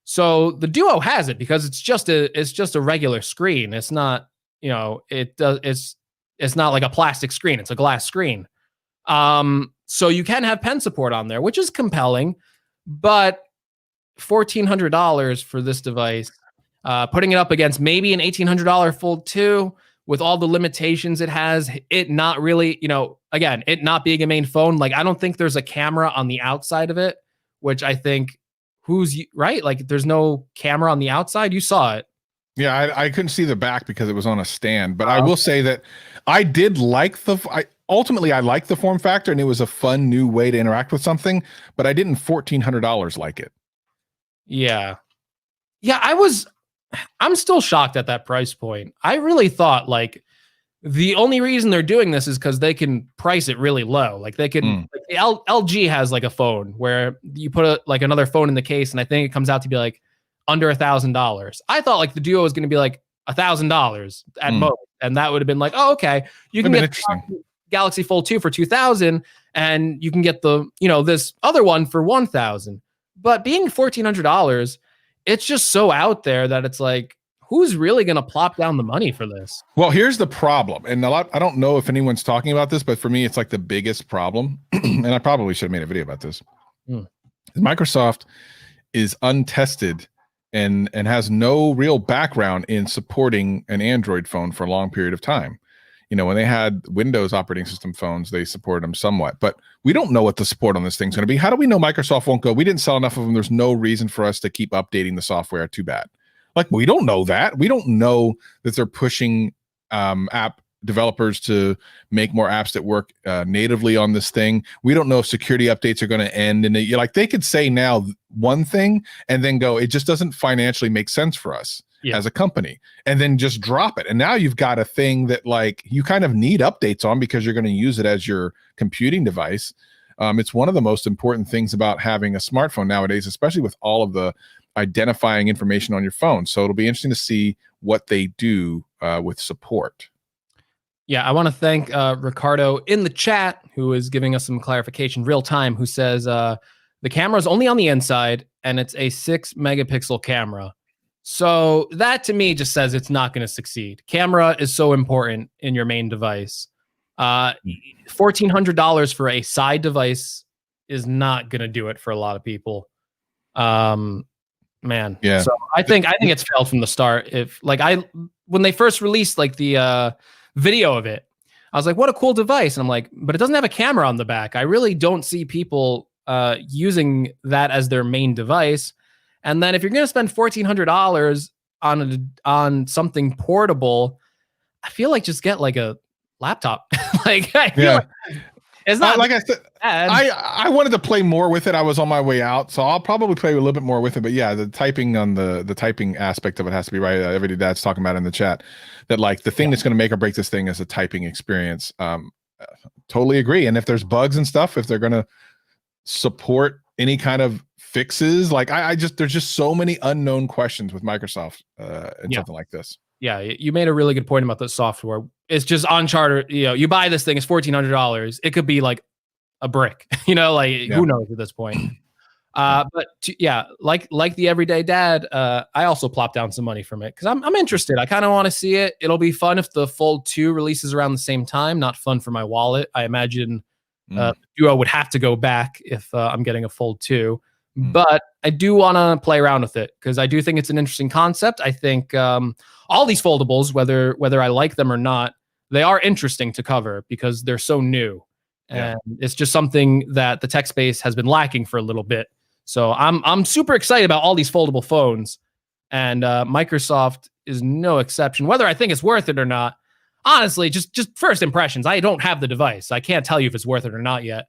So the Duo has it because it's just a regular screen. It's not, it's not like a plastic screen. It's a glass screen. So you can have pen support on there, which is compelling, but $1,400 for this device, putting it up against maybe an $1,800 Fold 2 with all the limitations it has, it not really, again, it not being a main phone. I don't think there's a camera on the outside of it, which I think right? There's no camera on the outside. You saw it. Yeah, I couldn't see the back because it was on a stand, but I will say that I did like ultimately I liked the form factor and it was a fun new way to interact with something, but I didn't $1,400 like it. Yeah. Yeah, I'm still shocked at that price point. I really thought the only reason they're doing this is because they can price it really low. They can, LG has a phone where you put another phone in the case, and I think it comes out to be under $1,000. I thought the Duo was going to be $1,000 at most, and that would have been oh, okay, you can get Galaxy Fold 2 for $2,000, and you can get the this other one for $1,000. But being $1,400, it's just so out there that it's who's really going to plop down the money for this? Well, here's the problem. And I don't know if anyone's talking about this, but for me, it's the biggest problem. And I probably should have made a video about this. Microsoft is untested and has no real background in supporting an Android phone for a long period of time. When they had Windows operating system phones, they supported them somewhat, but we don't know what the support on this thing's going to be. How do we know Microsoft won't go, we didn't sell enough of them, there's no reason for us to keep updating the software, too bad. We don't know that. We don't know that they're pushing app developers to make more apps that work natively on this thing. We don't know if security updates are going to end. And they could say now one thing and then go, it just doesn't financially make sense for us. as a company, and then just drop it. And now you've got a thing that like you kind of need updates on because you're going to use it as your computing device. It's one of the most important things about having a smartphone nowadays, especially with all of the identifying information on your phone. So it'll be interesting to see what they do with support. Yeah, I want to thank Ricardo in the chat, who is giving us some clarification real time, who says the camera is only on the inside and it's a 6 megapixel camera. So that to me just says it's not going to succeed. Camera is so important in your main device. $1,400 for a side device is not going to do it for a lot of people. Man. Yeah. So I think it's failed from the start. If like when they first released like the video of it, I was like, what a cool device. And I'm like, but it doesn't have a camera on the back. I really don't see people using that as their main device. And then if you're going to spend $1,400 on something portable, I feel like just get like a laptop. Like, I feel like it's not like I said, I wanted to play more with it. I was on my way out, so I'll probably play a little bit more with it. But yeah, the typing on the typing aspect of it has to be right. Everyday Dad's talking about it in the chat that like the thing that's going to make or break this thing is a typing experience. Totally agree. And if there's bugs and stuff, if they're going to support any kind of fixes, like there's just so many unknown questions with Microsoft and something like this. Yeah, you made a really good point about the software. It's just on charter. You buy this thing, it's $1,400. It could be like a brick. Who knows at this point. But like the everyday dad, I also plopped down some money from it because I'm interested. I kind of want to see it. It'll be fun if the Fold 2 releases around the same time. Not fun for my wallet. I imagine Duo would have to go back if I'm getting a Fold 2. But I do want to play around with it because I do think it's an interesting concept. I think all these foldables, whether I like them or not, they are interesting to cover because they're so new. And it's just something that the tech space has been lacking for a little bit. So I'm super excited about all these foldable phones, and Microsoft is no exception. Whether I think it's worth it or not, honestly, just first impressions. I don't have the device. I can't tell you if it's worth it or not yet.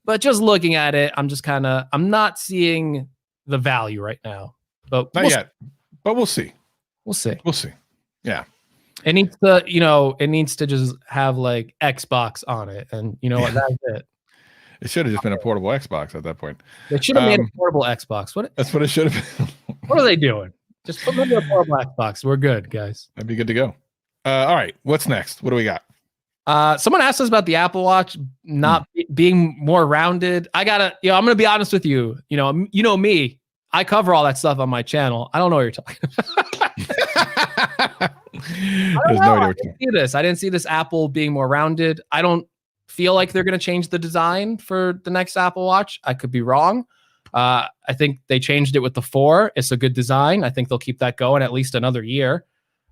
But just looking at it, I'm not seeing the value right now. But not yet. But we'll see. We'll see. Yeah. It needs to just have like Xbox on it, and you know what? That's it. It should have just been a portable Xbox at that point. They should have made a portable Xbox. That's what it should have been. What are they doing? Just put them in a portable Xbox. We're good, guys. That'd be good to go. All right. What's next? What do we got? Someone asked us about the Apple Watch not being more rounded. I'm gonna be honest with you. You know me. I cover all that stuff on my channel. I don't know what you're talking about. I didn't see this Apple being more rounded. I don't feel like they're gonna change the design for the next Apple Watch. I could be wrong. I think they changed it with the 4. It's a good design. I think they'll keep that going at least another year.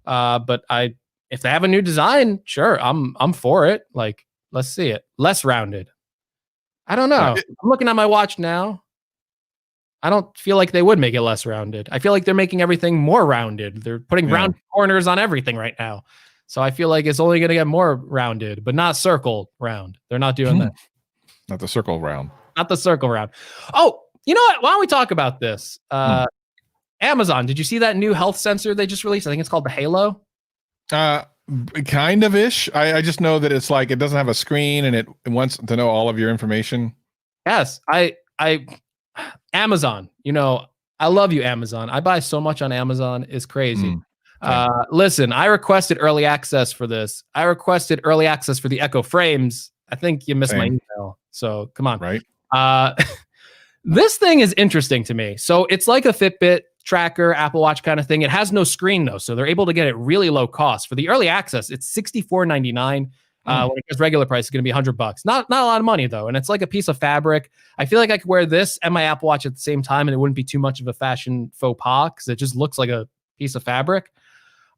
But if they have a new design, sure, I'm for it. Like, let's see it. Less rounded. I don't know. I'm looking at my watch now. I don't feel like they would make it less rounded. I feel like they're making everything more rounded. They're putting round corners on everything right now. So I feel like it's only going to get more rounded, but not circle round. They're not doing that. Not the circle round. Not the circle round. Oh, you know what? Why don't we talk about this? Amazon, did you see that new health sensor they just released? I think it's called the Halo. Kind of ish. I just know that it's like it doesn't have a screen and it wants to know all of your information. Yes, Amazon. I love you, Amazon. I buy so much on Amazon. It's crazy. Listen, I requested early access for this. I requested early access for the Echo Frames. I think you missed my email. So come on. Right. This thing is interesting to me. So it's like a Fitbit tracker, Apple Watch kind of thing. It has no screen though, so they're able to get it really low cost. For the early access, it's $64.99. When it goes regular price, it's going to be $100. Not a lot of money though, and it's like a piece of fabric. I feel like I could wear this and my Apple Watch at the same time, and it wouldn't be too much of a fashion faux pas because it just looks like a piece of fabric.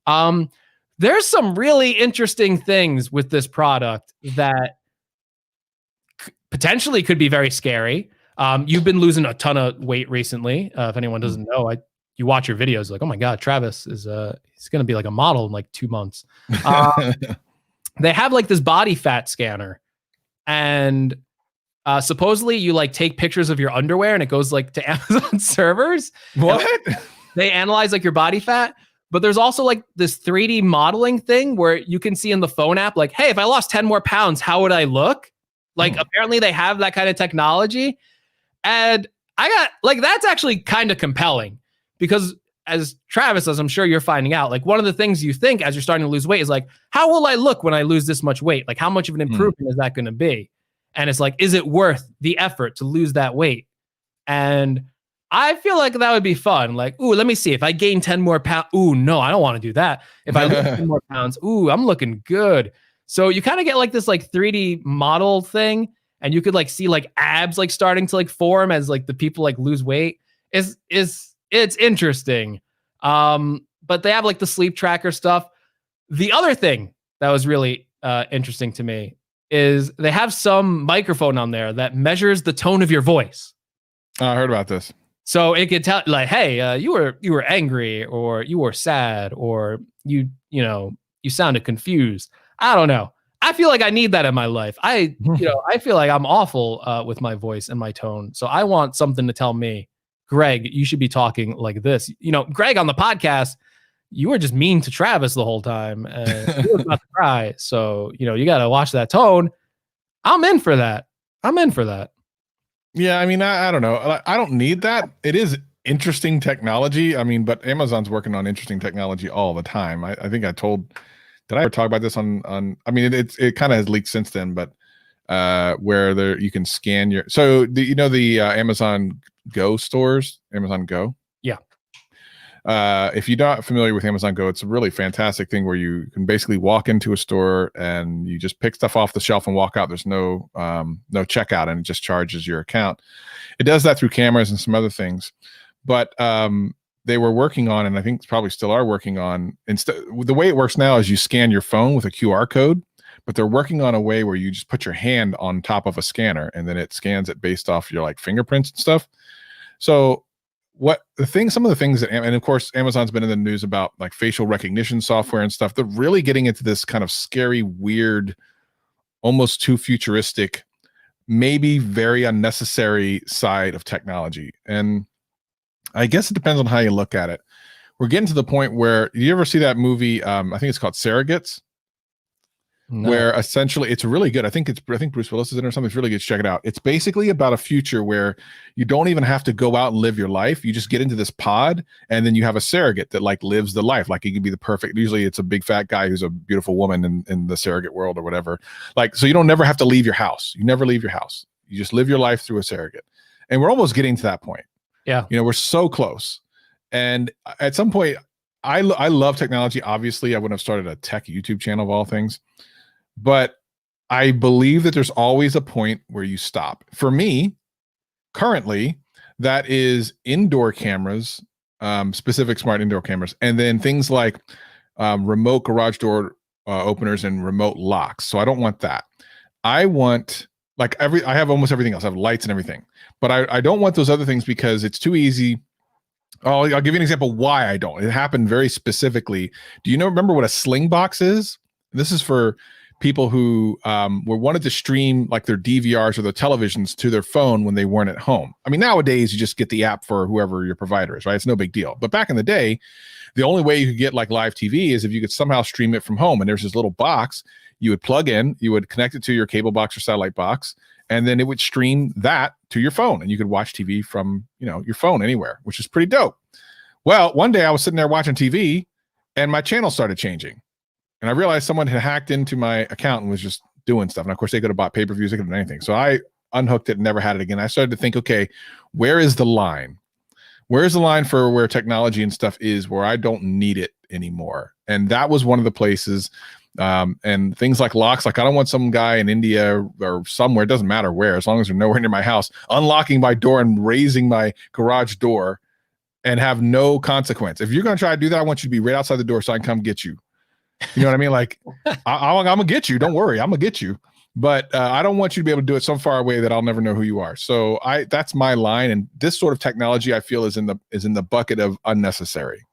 There's some really interesting things with this product that potentially could be very scary. You've been losing a ton of weight recently. If anyone doesn't know, you watch your videos like, oh my God, Travis is he's going to be like a model in like 2 months. They have like this body fat scanner, and supposedly you like take pictures of your underwear and it goes like to Amazon servers. What? They analyze like your body fat, But there's also like this 3D modeling thing where you can see in the phone app, like, hey, if I lost 10 more pounds, how would I look? Like, apparently they have that kind of technology. And I got like, that's actually kind of compelling because as Travis, as I'm sure you're finding out, like one of the things you think as you're starting to lose weight is like, how will I look when I lose this much weight? Like, how much of an improvement is that going to be? And it's like, is it worth the effort to lose that weight? And I feel like that would be fun. Like, ooh, let me see. If I gain 10 more pounds, ooh, no, I don't want to do that. If I lose 10 more pounds, ooh, I'm looking good. So you kind of get like this like 3D model thing, and you could like see like abs like starting to like form as like the people like lose weight. It's interesting. But they have like the sleep tracker stuff. The other thing that was really interesting to me is they have some microphone on there that measures the tone of your voice. I heard about this. So it could tell like, hey, you were angry, or you were sad, or you sounded confused. I don't know. I feel like I need that in my life. I feel like I'm awful with my voice and my tone. So I want something to tell me, Greg, you should be talking like this. Greg on the podcast, you were just mean to Travis the whole time. And he was about to cry. So, you got to watch that tone. I'm in for that. Yeah, I mean, I don't know. I don't need that. It is interesting technology. I mean, but Amazon's working on interesting technology all the time. I think did I ever talk about this on I mean, it kind of has leaked since then, but where you can scan the Amazon Go stores, Amazon Go. Yeah. If you're not familiar with Amazon Go, it's a really fantastic thing where you can basically walk into a store and you just pick stuff off the shelf and walk out. There's no checkout, and it just charges your account. It does that through cameras and some other things, but they were working on, and I think probably still are working on, the way it works now is you scan your phone with a QR code, but they're working on a way where you just put your hand on top of a scanner and then it scans it based off your like fingerprints and stuff. So some of the things that, and of course, Amazon's been in the news about like facial recognition software and stuff. They're really getting into this kind of scary, weird, almost too futuristic, maybe very unnecessary side of technology. And I guess it depends on how you look at it. We're getting to the point where, you ever see that movie? I think it's called Surrogates. No. Where essentially it's really good. I think Bruce Willis is in it or something. It's really good. Check it out. It's basically about a future where you don't even have to go out and live your life. You just get into this pod, and then you have a surrogate that like lives the life. Like, he could be the perfect. Usually, it's a big fat guy who's a beautiful woman in the surrogate world or whatever. Like, so you don't never have to leave your house. You never leave your house. You just live your life through a surrogate. And we're almost getting to that point. Yeah. We're so close. And at some point, I love technology. Obviously, I wouldn't have started a tech YouTube channel of all things. But I believe that there's always a point where you stop. For me, currently, that is indoor cameras, specific smart indoor cameras, and then things like remote garage door openers and remote locks. So I don't want that. I want I have almost everything else. I have lights and everything, but I don't want those other things because it's too easy. I'll give you an example why I don't. It happened very specifically. Do you remember what a sling box is? This is for people who wanted to stream like their DVRs or their televisions to their phone when they weren't at home. I mean, nowadays you just get the app for whoever your provider is, right? It's no big deal. But back in the day, the only way you could get like live TV is if you could somehow stream it from home. And there's this little box you would plug in, you would connect it to your cable box or satellite box, and then it would stream that to your phone, and you could watch TV from your phone anywhere, which is pretty dope. Well, one day I was sitting there watching TV, and my channel started changing. And I realized someone had hacked into my account and was just doing stuff. And of course, they could have bought pay-per-views, they could have done anything. So I unhooked it and never had it again. I started to think, okay, where is the line? Where is the line for where technology and stuff is where I don't need it anymore? And that was one of the places. And things like locks, like I don't want some guy in India or somewhere, it doesn't matter where, as long as they're nowhere near my house, unlocking my door and raising my garage door and have no consequence. If you're going to try to do that, I want you to be right outside the door so I can come get you. You know what I mean? Like, I'm going to get you. Don't worry. I'm going to get you. But I don't want you to be able to do it so far away that I'll never know who you are. So that's my line. And this sort of technology, I feel, is in the bucket of unnecessary.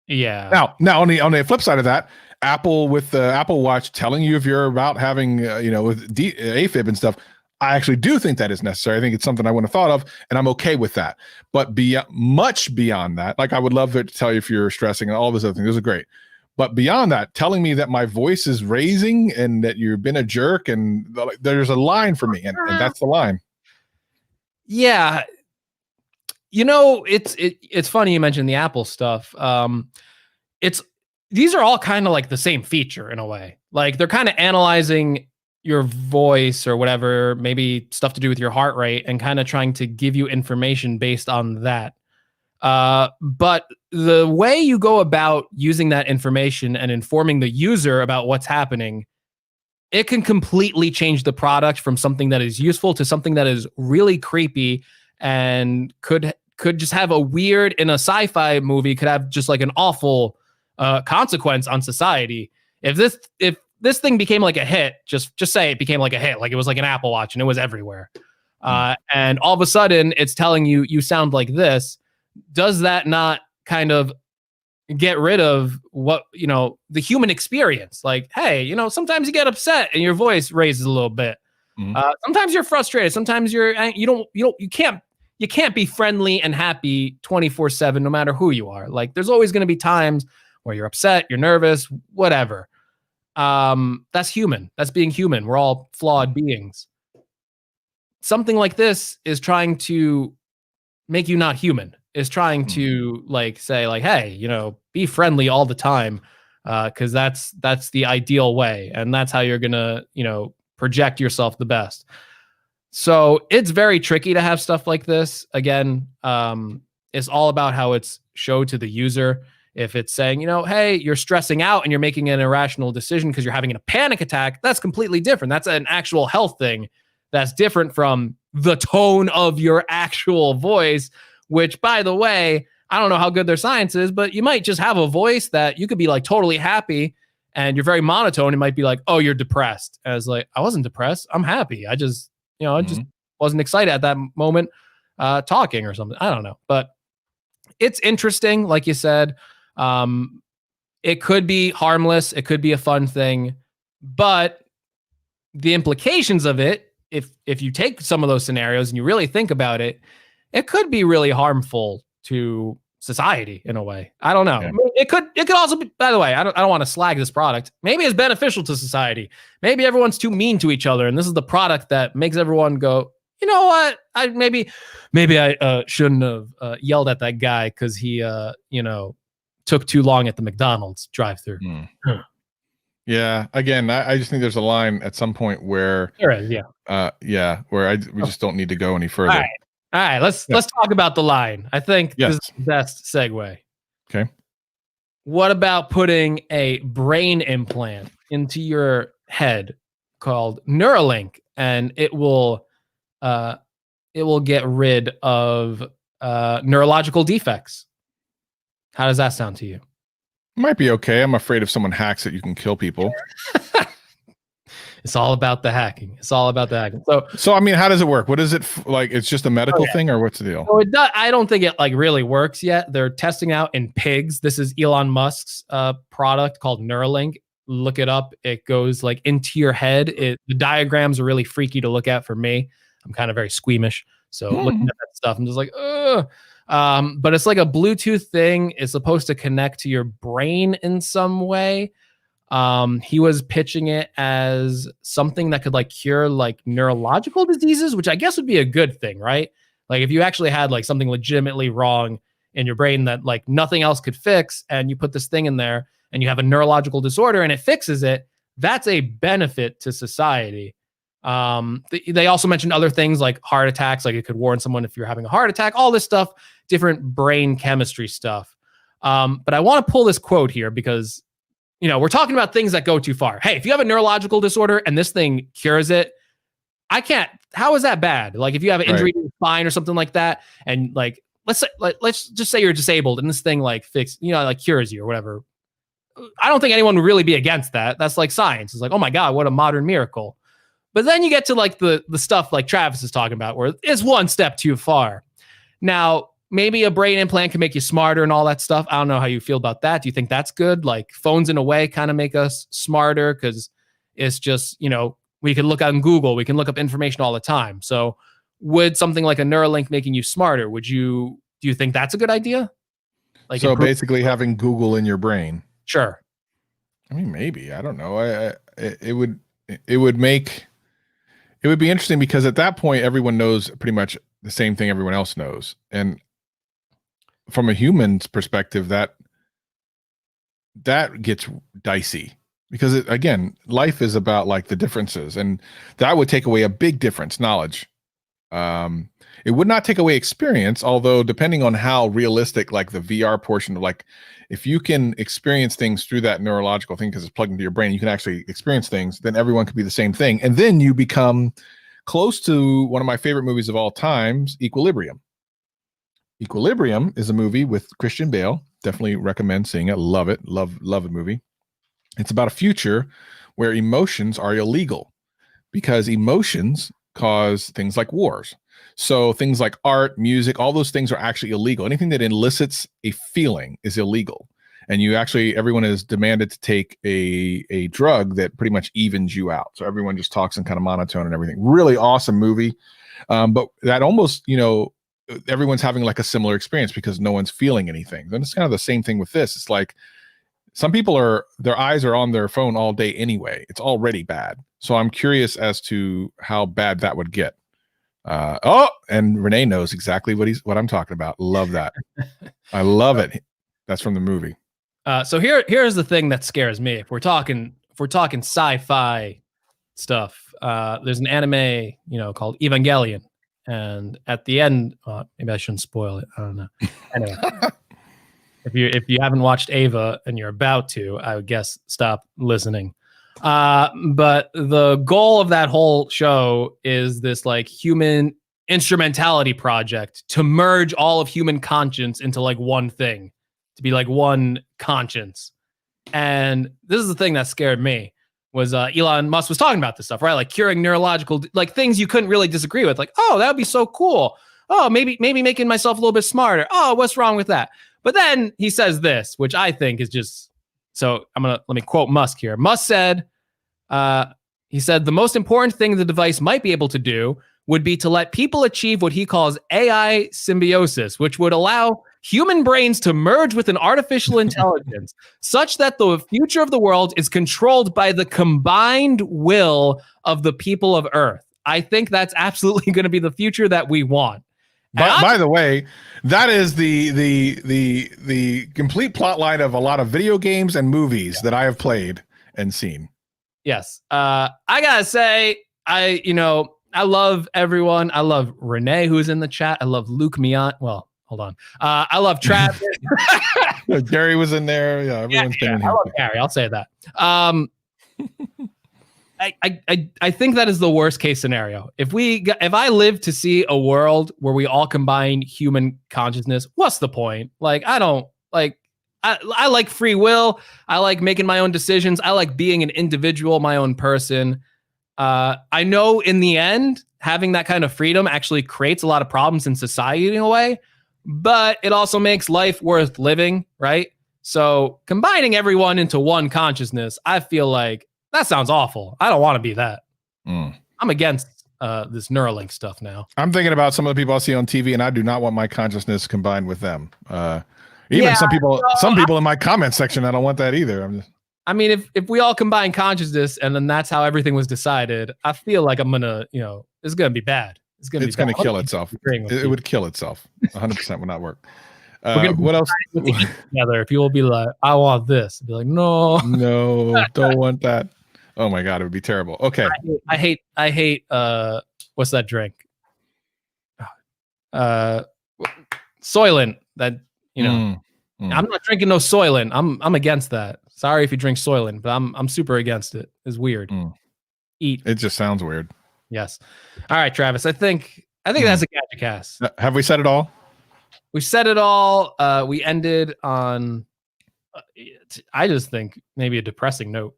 Yeah. Now on the flip side of that, Apple with the Apple Watch telling you if you're about having, with AFib and stuff, I actually do think that is necessary. I think it's something I wouldn't have thought of, and I'm okay with that. But much beyond that, like I would love to tell you if you're stressing and all those other things. Those are great. But beyond that, telling me that my voice is raising and that you've been a jerk, and there's a line for me, and that's the line. Yeah. You know, it's funny you mentioned the Apple stuff. These are all kind of like the same feature in a way. Like they're kind of analyzing your voice or whatever, maybe stuff to do with your heart rate, and kind of trying to give you information based on that. But the way you go about using that information and informing the user about what's happening, it can completely change the product from something that is useful to something that is really creepy and could just have a weird, in a sci-fi movie, could have just like an awful consequence on society. If this thing became like a hit, just say it became like a hit, like it was like an Apple Watch and it was everywhere. And all of a sudden it's telling you, you sound like this. Does that not kind of get rid of what, the human experience? Like, hey, sometimes you get upset and your voice raises a little bit. Sometimes you're frustrated. Sometimes you can't be friendly and happy 24/7, no matter who you are. Like there's always going to be times where you're upset, you're nervous, whatever. That's human. That's being human. We're all flawed beings. Something like this is trying to make you not human. Is trying to say hey, be friendly all the time, because that's the ideal way, and that's how you're gonna project yourself the best. So it's very tricky to have stuff like this. Again, it's all about how it's showed to the user. If it's saying, hey, you're stressing out and you're making an irrational decision because you're having a panic attack, that's completely different. That's an actual health thing. That's different from the tone of your actual voice, which, by the way, I don't know how good their science is, but you might just have a voice that you could be like totally happy and you're very monotone. It might be like, oh, you're depressed. As like, I wasn't depressed. I'm happy. I just, I just wasn't excited at that moment talking or something. I don't know. But it's interesting. Like you said, it could be harmless. It could be a fun thing. But the implications of it, if you take some of those scenarios and you really think about it, it could be really harmful to society in a way. I don't know. Yeah. It could also be, by the way, I don't want to slag this product. Maybe it's beneficial to society. Maybe everyone's too mean to each other, and this is the product that makes everyone go, you know what? Maybe I shouldn't have yelled at that guy because he took too long at the McDonald's drive-through. Yeah. Again, I just think there's a line at some point where there is, yeah. Where we just don't need to go any further. All right, let's talk about the line. I think this is the best segue. Okay. What about putting a brain implant into your head called Neuralink, and it will get rid of neurological defects? How does that sound to you? Might be okay. I'm afraid if someone hacks it, you can kill people. It's all about the hacking. So I mean, how does it work? What is it like? It's just a medical thing, or what's the deal? So I don't think it really works yet. They're testing out in pigs. This is Elon Musk's product called Neuralink. Look it up. It goes like into your head. The diagrams are really freaky to look at for me. I'm kind of very squeamish. So looking at that stuff, I'm just like, ugh. But it's like a Bluetooth thing. It's supposed to connect to your brain in some way. He was pitching it as something that could like cure like neurological diseases, which I guess would be a good thing, right? Like if you actually had like something legitimately wrong in your brain that like nothing else could fix, and you put this thing in there and you have a neurological disorder and it fixes it, that's a benefit to society. They also mentioned other things like heart attacks, like it could warn someone if you're having a heart attack, all this stuff, different brain chemistry stuff. But I want to pull this quote here because we're talking about things that go too far. Hey, if you have a neurological disorder and this thing cures it, how is that bad? Like if you have an injury to the spine or something like that, and like, let's just say you're disabled and this thing like cures you or whatever. I don't think anyone would really be against that. That's like science. It's like, oh my God, what a modern miracle. But then you get to like the stuff like Travis is talking about where it's one step too far. Now, maybe a brain implant can make you smarter and all that stuff. I don't know how you feel about that. Do you think that's good? Like phones in a way kind of make us smarter because it's just, We can look on Google. We can look up information all the time. So would something like a Neuralink making you smarter, do you think that's a good idea? Like, so basically having Google in your brain. Sure. I mean, maybe, I don't know. It would be interesting because at that point, everyone knows pretty much the same thing everyone else knows. And from a human's perspective, that gets dicey because again, life is about like the differences, and that would take away a big difference, knowledge. It would not take away experience, although depending on how realistic, like the VR portion of like, if you can experience things through that neurological thing, because it's plugged into your brain, you can actually experience things, then everyone could be the same thing. And then you become close to one of my favorite movies of all times, Equilibrium. Equilibrium is a movie with Christian Bale. Definitely recommend seeing it. Love it. Love the movie. It's about a future where emotions are illegal because emotions cause things like wars. So things like art, music, all those things are actually illegal. Anything that elicits a feeling is illegal. And everyone is demanded to take a drug that pretty much evens you out. So everyone just talks in kind of monotone and everything. Really awesome movie. But that almost, everyone's having like a similar experience because no one's feeling anything. Then it's kind of the same thing with this. It's like some people their eyes are on their phone all day anyway. It's already bad. So I'm curious as to how bad that would get. And Renee knows exactly what I'm talking about. Love that. I love it. That's from the movie. So here's the thing that scares me. If we're talking sci-fi stuff, there's an anime, called Evangelion, and at the end, maybe I shouldn't spoil it. I don't know. Anyway, if you haven't watched Ava and you're about to, I would guess stop listening. But the goal of that whole show is this like human instrumentality project to merge all of human conscience into like one thing, to be like one conscience. And this is the thing that scared me was Elon Musk was talking about this stuff, right? Like curing neurological, like things you couldn't really disagree with. Like, oh, that would be so cool. Oh, maybe making myself a little bit smarter. Oh, what's wrong with that? But then he says this, which I think is just, so let me quote Musk here. Musk said, he said, the most important thing the device might be able to do would be to let people achieve what he calls AI symbiosis, which would allow human brains to merge with an artificial intelligence such that the future of the world is controlled by the combined will of the people of Earth. I think that's absolutely going to be the future that we want. By the way, that is the complete plot line of a lot of video games and movies that I have played and seen. Yes. I gotta say, I love everyone. I love Renee, who's in the chat. I love Luke Mion. Well, hold on. I love Travis. Gary was in there. Yeah, everyone's been in here. I love Gary. I'll say that. I think that is the worst case scenario. If I live to see a world where we all combine human consciousness, what's the point? Like, I don't like. I like free will. I like making my own decisions. I like being an individual, my own person. I know in the end, having that kind of freedom actually creates a lot of problems in society in a way, but it also makes life worth living, right? So combining everyone into one consciousness, I feel like that sounds awful. I don't want to be that. I'm against this Neuralink stuff now. I'm thinking about some of the people I see on TV, and I do not want my consciousness combined with them. Even some people in my comment section, I don't want that either. I mean, if we all combine consciousness and then that's how everything was decided, I feel like I'm gonna, it's gonna be bad. It's gonna kill itself. It would kill itself. 100% would not work. What else? Together, people will be like, "I want this." I'd be like, "No, don't want that." Oh my god, it would be terrible. Okay, I hate. What's that drink? Soylent. That. I'm not drinking no Soylent. I'm against that. Sorry if you drink Soylent, but I'm super against it. It's weird. Eat. It just sounds weird. Yes. All right, Travis. I think that's a Gadget cast. Have we said it all? We said it all. We ended on. I just think maybe a depressing note.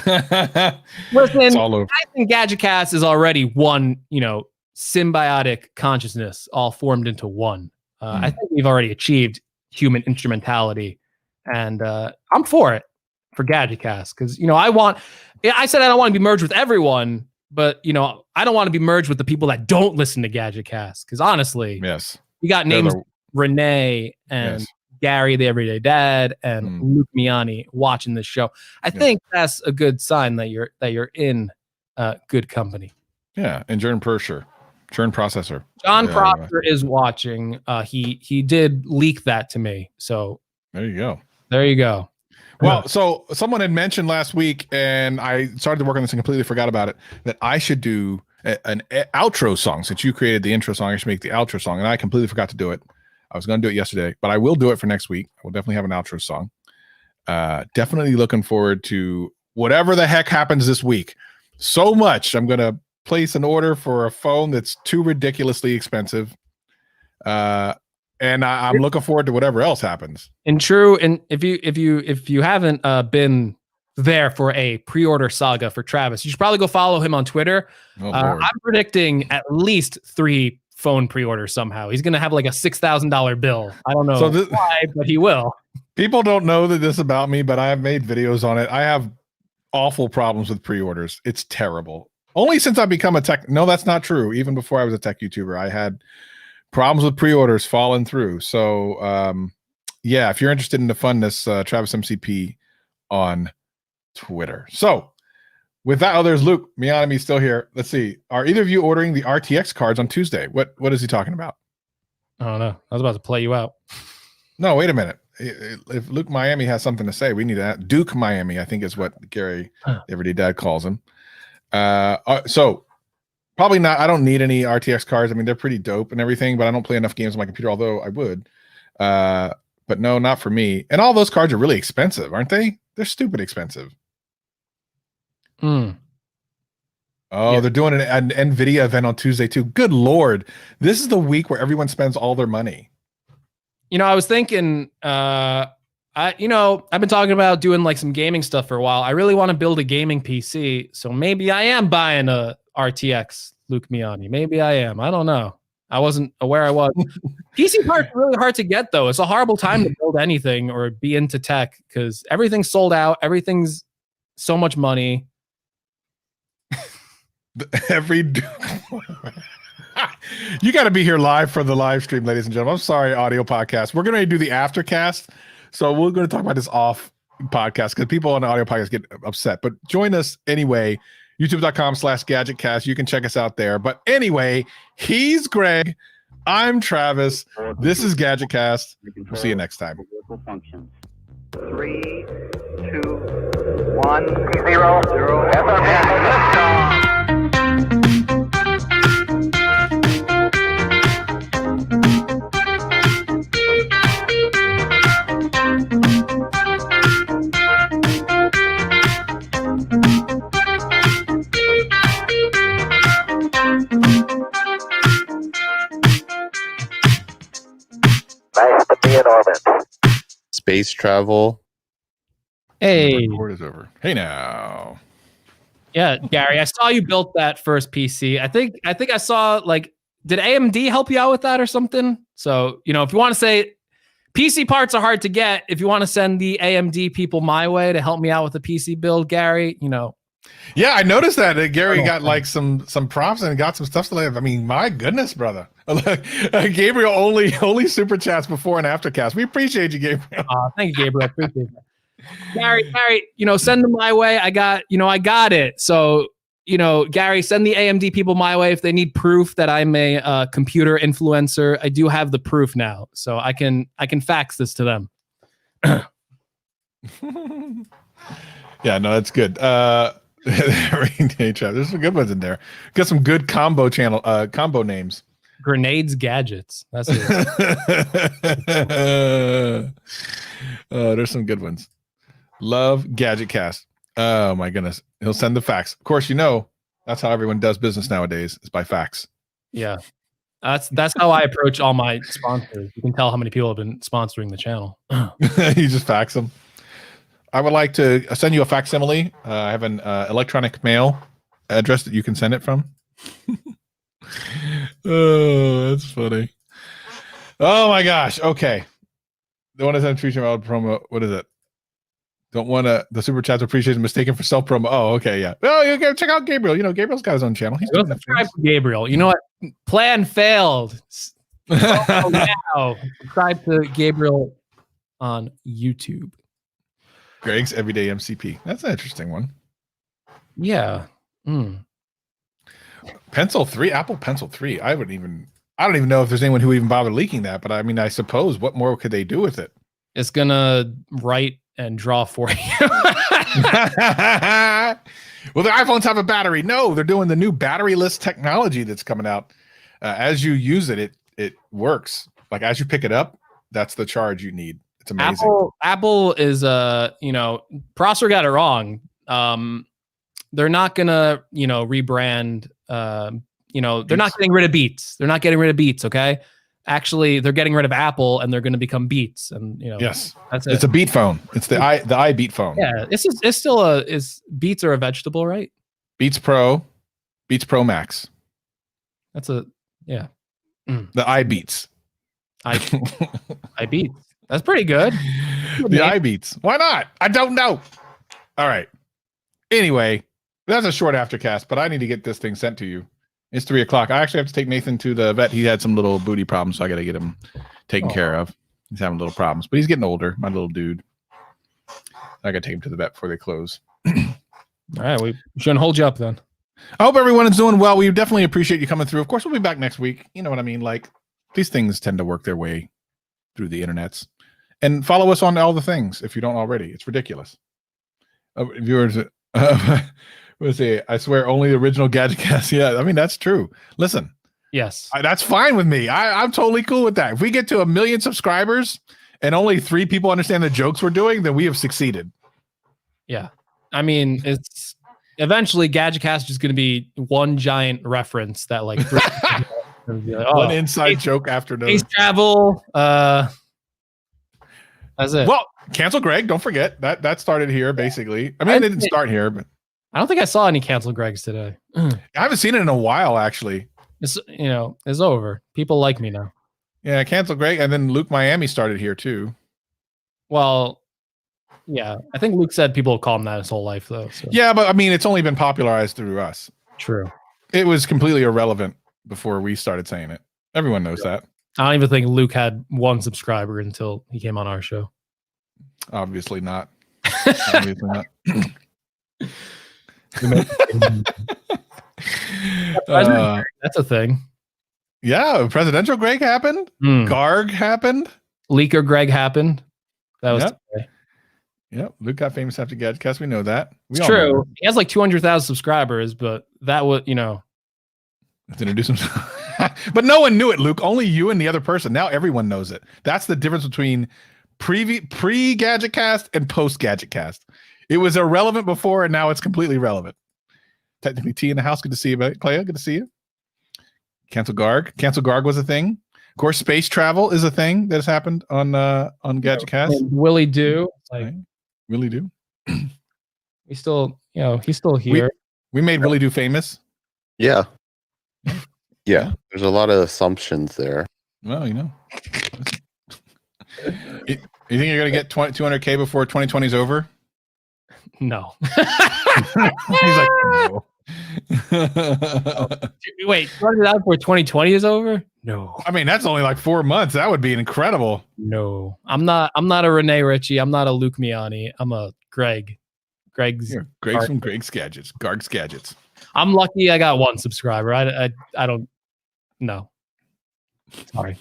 Listen, it's all over. I think Gadget cast is already one. Symbiotic consciousness all formed into one. I think we've already achieved human instrumentality, and I'm for it for Gadget cast because I said I don't want to be merged with everyone, but I don't want to be merged with the people that don't listen to Gadget Cast. Because honestly, yes, you got names Renee and Gary, the Everyday Dad, and Luke Miani watching this show. I think that's a good sign that you're in good company. Yeah, and Churn Processor. John Proctor is watching. He did leak that to me. So there you go. Well, so someone had mentioned last week, and I started to work on this and completely forgot about it, that I should do an outro song. Since you created the intro song, I should make the outro song, and I completely forgot to do it. I was going to do it yesterday, but I will do it for next week. I will definitely have an outro song. Definitely looking forward to whatever the heck happens this week. So much. I'm going to place an order for a phone that's too ridiculously expensive. And I'm looking forward to whatever else happens. And if you haven't been there for a pre-order saga for Travis, you should probably go follow him on Twitter. I'm predicting at least 3 phone pre-orders somehow. He's going to have like a $6,000 bill. I don't know why, but he will. People don't know that this about me, but I have made videos on it. I have awful problems with pre-orders. It's terrible. Only since I've become a tech. No, that's not true. Even before I was a tech YouTuber, I had problems with pre-orders falling through. So, if you're interested in the funness, Travis MCP on Twitter. So, with that, there's Luke Mianami still here. Let's see. Are either of you ordering the RTX cards on Tuesday? What is he talking about? I don't know. I was about to play you out. No, wait a minute. If Luke Miami has something to say, we need that. Duke Miami, I think is what Gary, Everyday Dad, calls him. So probably not. I don't need any RTX cards. I mean, they're pretty dope and everything, but I don't play enough games on my computer, although I would. But no, not for me. And all those cards are really expensive, aren't they? They're stupid expensive. Oh, they're doing an Nvidia event on Tuesday too. Good Lord. This is the week where everyone spends all their money. I was thinking, I've been talking about doing like some gaming stuff for a while. I really want to build a gaming PC. So maybe I am buying a RTX Luke Miani. Maybe I am. I don't know. I wasn't aware I was. PC parts are really hard to get though. It's a horrible time to build anything or be into tech because everything's sold out. Everything's so much money. You got to be here live for the live stream, ladies and gentlemen. I'm sorry, audio podcast. We're going to do the aftercast, so we're going to talk about this off podcast because people on the audio podcast get upset. But join us anyway. YouTube.com/GadgetCast. You can check us out there. But anyway, he's Greg. I'm Travis. This is GadgetCast. We'll see you next time. 3, 2, 1, 0, 0. Liftoff. Nice to be in orbit. Space travel. Hey. The record is over. Hey now. Yeah, Gary, I saw you built that first PC. I think I saw did AMD help you out with that or something? So, if you want to say PC parts are hard to get, if you want to send the AMD people my way to help me out with the PC build, Gary, Yeah, I noticed that Gary got some props and got some stuff to live. I mean, my goodness, brother. Gabriel only super chats before and after cast. We appreciate you, Gabriel. Thank you, Gabriel. I appreciate that. Gary, send them my way. I got it. So, Gary, send the AMD people my way if they need proof that I'm a computer influencer. I do have the proof now, so I can fax this to them. Yeah, no, that's good. There's some good ones in there. Got some good combo names. Grenades Gadgets. That's it. There's some good ones. Love Gadget Cast. Oh my goodness. He'll send the fax. Of course, that's how everyone does business nowadays, is by fax. Yeah. That's how I approach all my sponsors. You can tell how many people have been sponsoring the channel. You just fax them. I would like to send you a facsimile. I have an electronic mail address that you can send it from. Oh, that's funny. Oh my gosh. Okay. The one that's on feature promo. What is it? Don't want to. The super chat's appreciation mistaken for self promo. Oh, okay, yeah. Oh, you can check out Gabriel. You know, Gabriel's got his own channel. He's doing that. Gabriel. You know what? Plan failed. Now subscribe to Gabriel on YouTube. Greg's Everyday MCP. That's an interesting one. Yeah. Pencil 3, Apple Pencil 3. I don't even know if there's anyone who even bothered leaking that, but I mean, I suppose what more could they do with it? It's gonna write and draw for you. Well, the iPhones have a battery. No, they're doing the new batteryless technology that's coming out. As you use it, it works. Like as you pick it up, that's the charge you need. It's amazing. Apple is Prosser got it wrong. They're not gonna, rebrand. They're not getting rid of Beats. They're not getting rid of Beats. Okay. Actually, they're getting rid of Apple and they're going to become Beats. And yes, that's it. It's a Beat phone. It's the iBeat phone. Yeah, it's still Beats are a vegetable, right? Beats Pro Max. That's the iBeats. iBeats. That's pretty good. The iBeats. Why not? I don't know. All right. Anyway, that's a short aftercast, but I need to get this thing sent to you. It's 3:00. I actually have to take Nathan to the vet. He had some little booty problems, so I got to get him taken care of. He's having little problems, but he's getting older. My little dude. I got to take him to the vet before they close. All right, we shouldn't hold you up then. I hope everyone is doing well. We definitely appreciate you coming through. Of course, we'll be back next week. You know what I mean? Like these things tend to work their way through the internets. And follow us on all the things if you don't already. It's ridiculous. Viewers. We'll say, I swear, only the original Gadget cast. Yeah, I mean, that's true. Listen. Yes. That's fine with me. I'm totally cool with that. If we get to 1 million subscribers and only 3 people understand the jokes we're doing, then we have succeeded. Yeah. I mean, it's eventually Gadget cast is going to be one giant reference that like, one inside joke after another. Space travel. That's it. Well, cancel Greg. Don't forget that started here, basically. I mean, it didn't start here, but I don't think I saw any cancel Gregs today. I haven't seen it in a while, actually. It's it's over. People like me now. Yeah, cancel Greg, and then Luke Miami started here too. Well, yeah, I think Luke said people call him that his whole life, though. So. Yeah, but I mean, it's only been popularized through us. True. It was completely irrelevant before we started saying it. Everyone knows that. I don't even think Luke had 1 subscriber until he came on our show. Obviously not. Obviously not. That's a thing. Yeah, presidential Greg happened. Garg happened. Leaker Greg happened. That was today. Yep. Luke got famous after Gadgetcast. We know that. It's true. He has like 200,000 subscribers, but that was Let's introduce himself. But no one knew it, Luke. Only you and the other person. Now everyone knows it. That's the difference between pre-Gadgetcast and post-Gadgetcast. It was irrelevant before, and now it's completely relevant. Technically, T in the house. Good to see you, Clea. Good to see you. Cancel Garg. Cancel Garg was a thing. Of course, space travel is a thing that has happened on Gadgetcast. Willie Do. Willie Do. He's still, he's still here. We made Willie Do famous. Yeah. Yeah. There's a lot of assumptions there. Well, You think you're going to get 200K before 2020 is over? No. He's like, no. Wait, started out before 2020 is over? No. I mean, that's only like 4 months. That would be incredible. No. I'm not a Renee Ritchie. I'm not a Luke Miani. I'm a Greg. Greg's from Greg's Gadgets. Garg's Gadgets. I'm lucky I got 1 subscriber. I don't know. Sorry.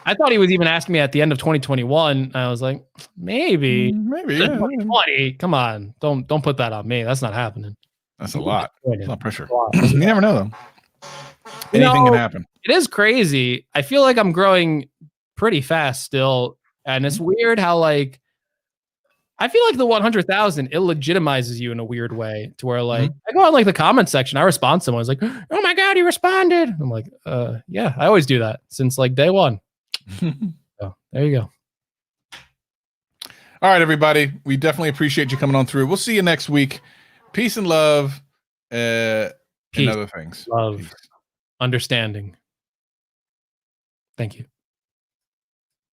I thought he was even asking me at the end of 2021. I was like, maybe. Yeah. 2020. Come on. Don't put that on me. That's not happening. That's a lot. That's a lot of pressure. You never know, though. Anything can happen. It is crazy. I feel like I'm growing pretty fast still. And it's weird how, like, I feel like the 100,000, it legitimizes you in a weird way to where, like, I go on, like, the comment section. I respond to someone. It's like, oh, my God, he responded. I'm like, yeah, I always do that since, like, day one. So, there you go. All right, everybody. We definitely appreciate you coming on through. We'll see you next week. Peace and love and other things. Love. Peace. Understanding. Thank you.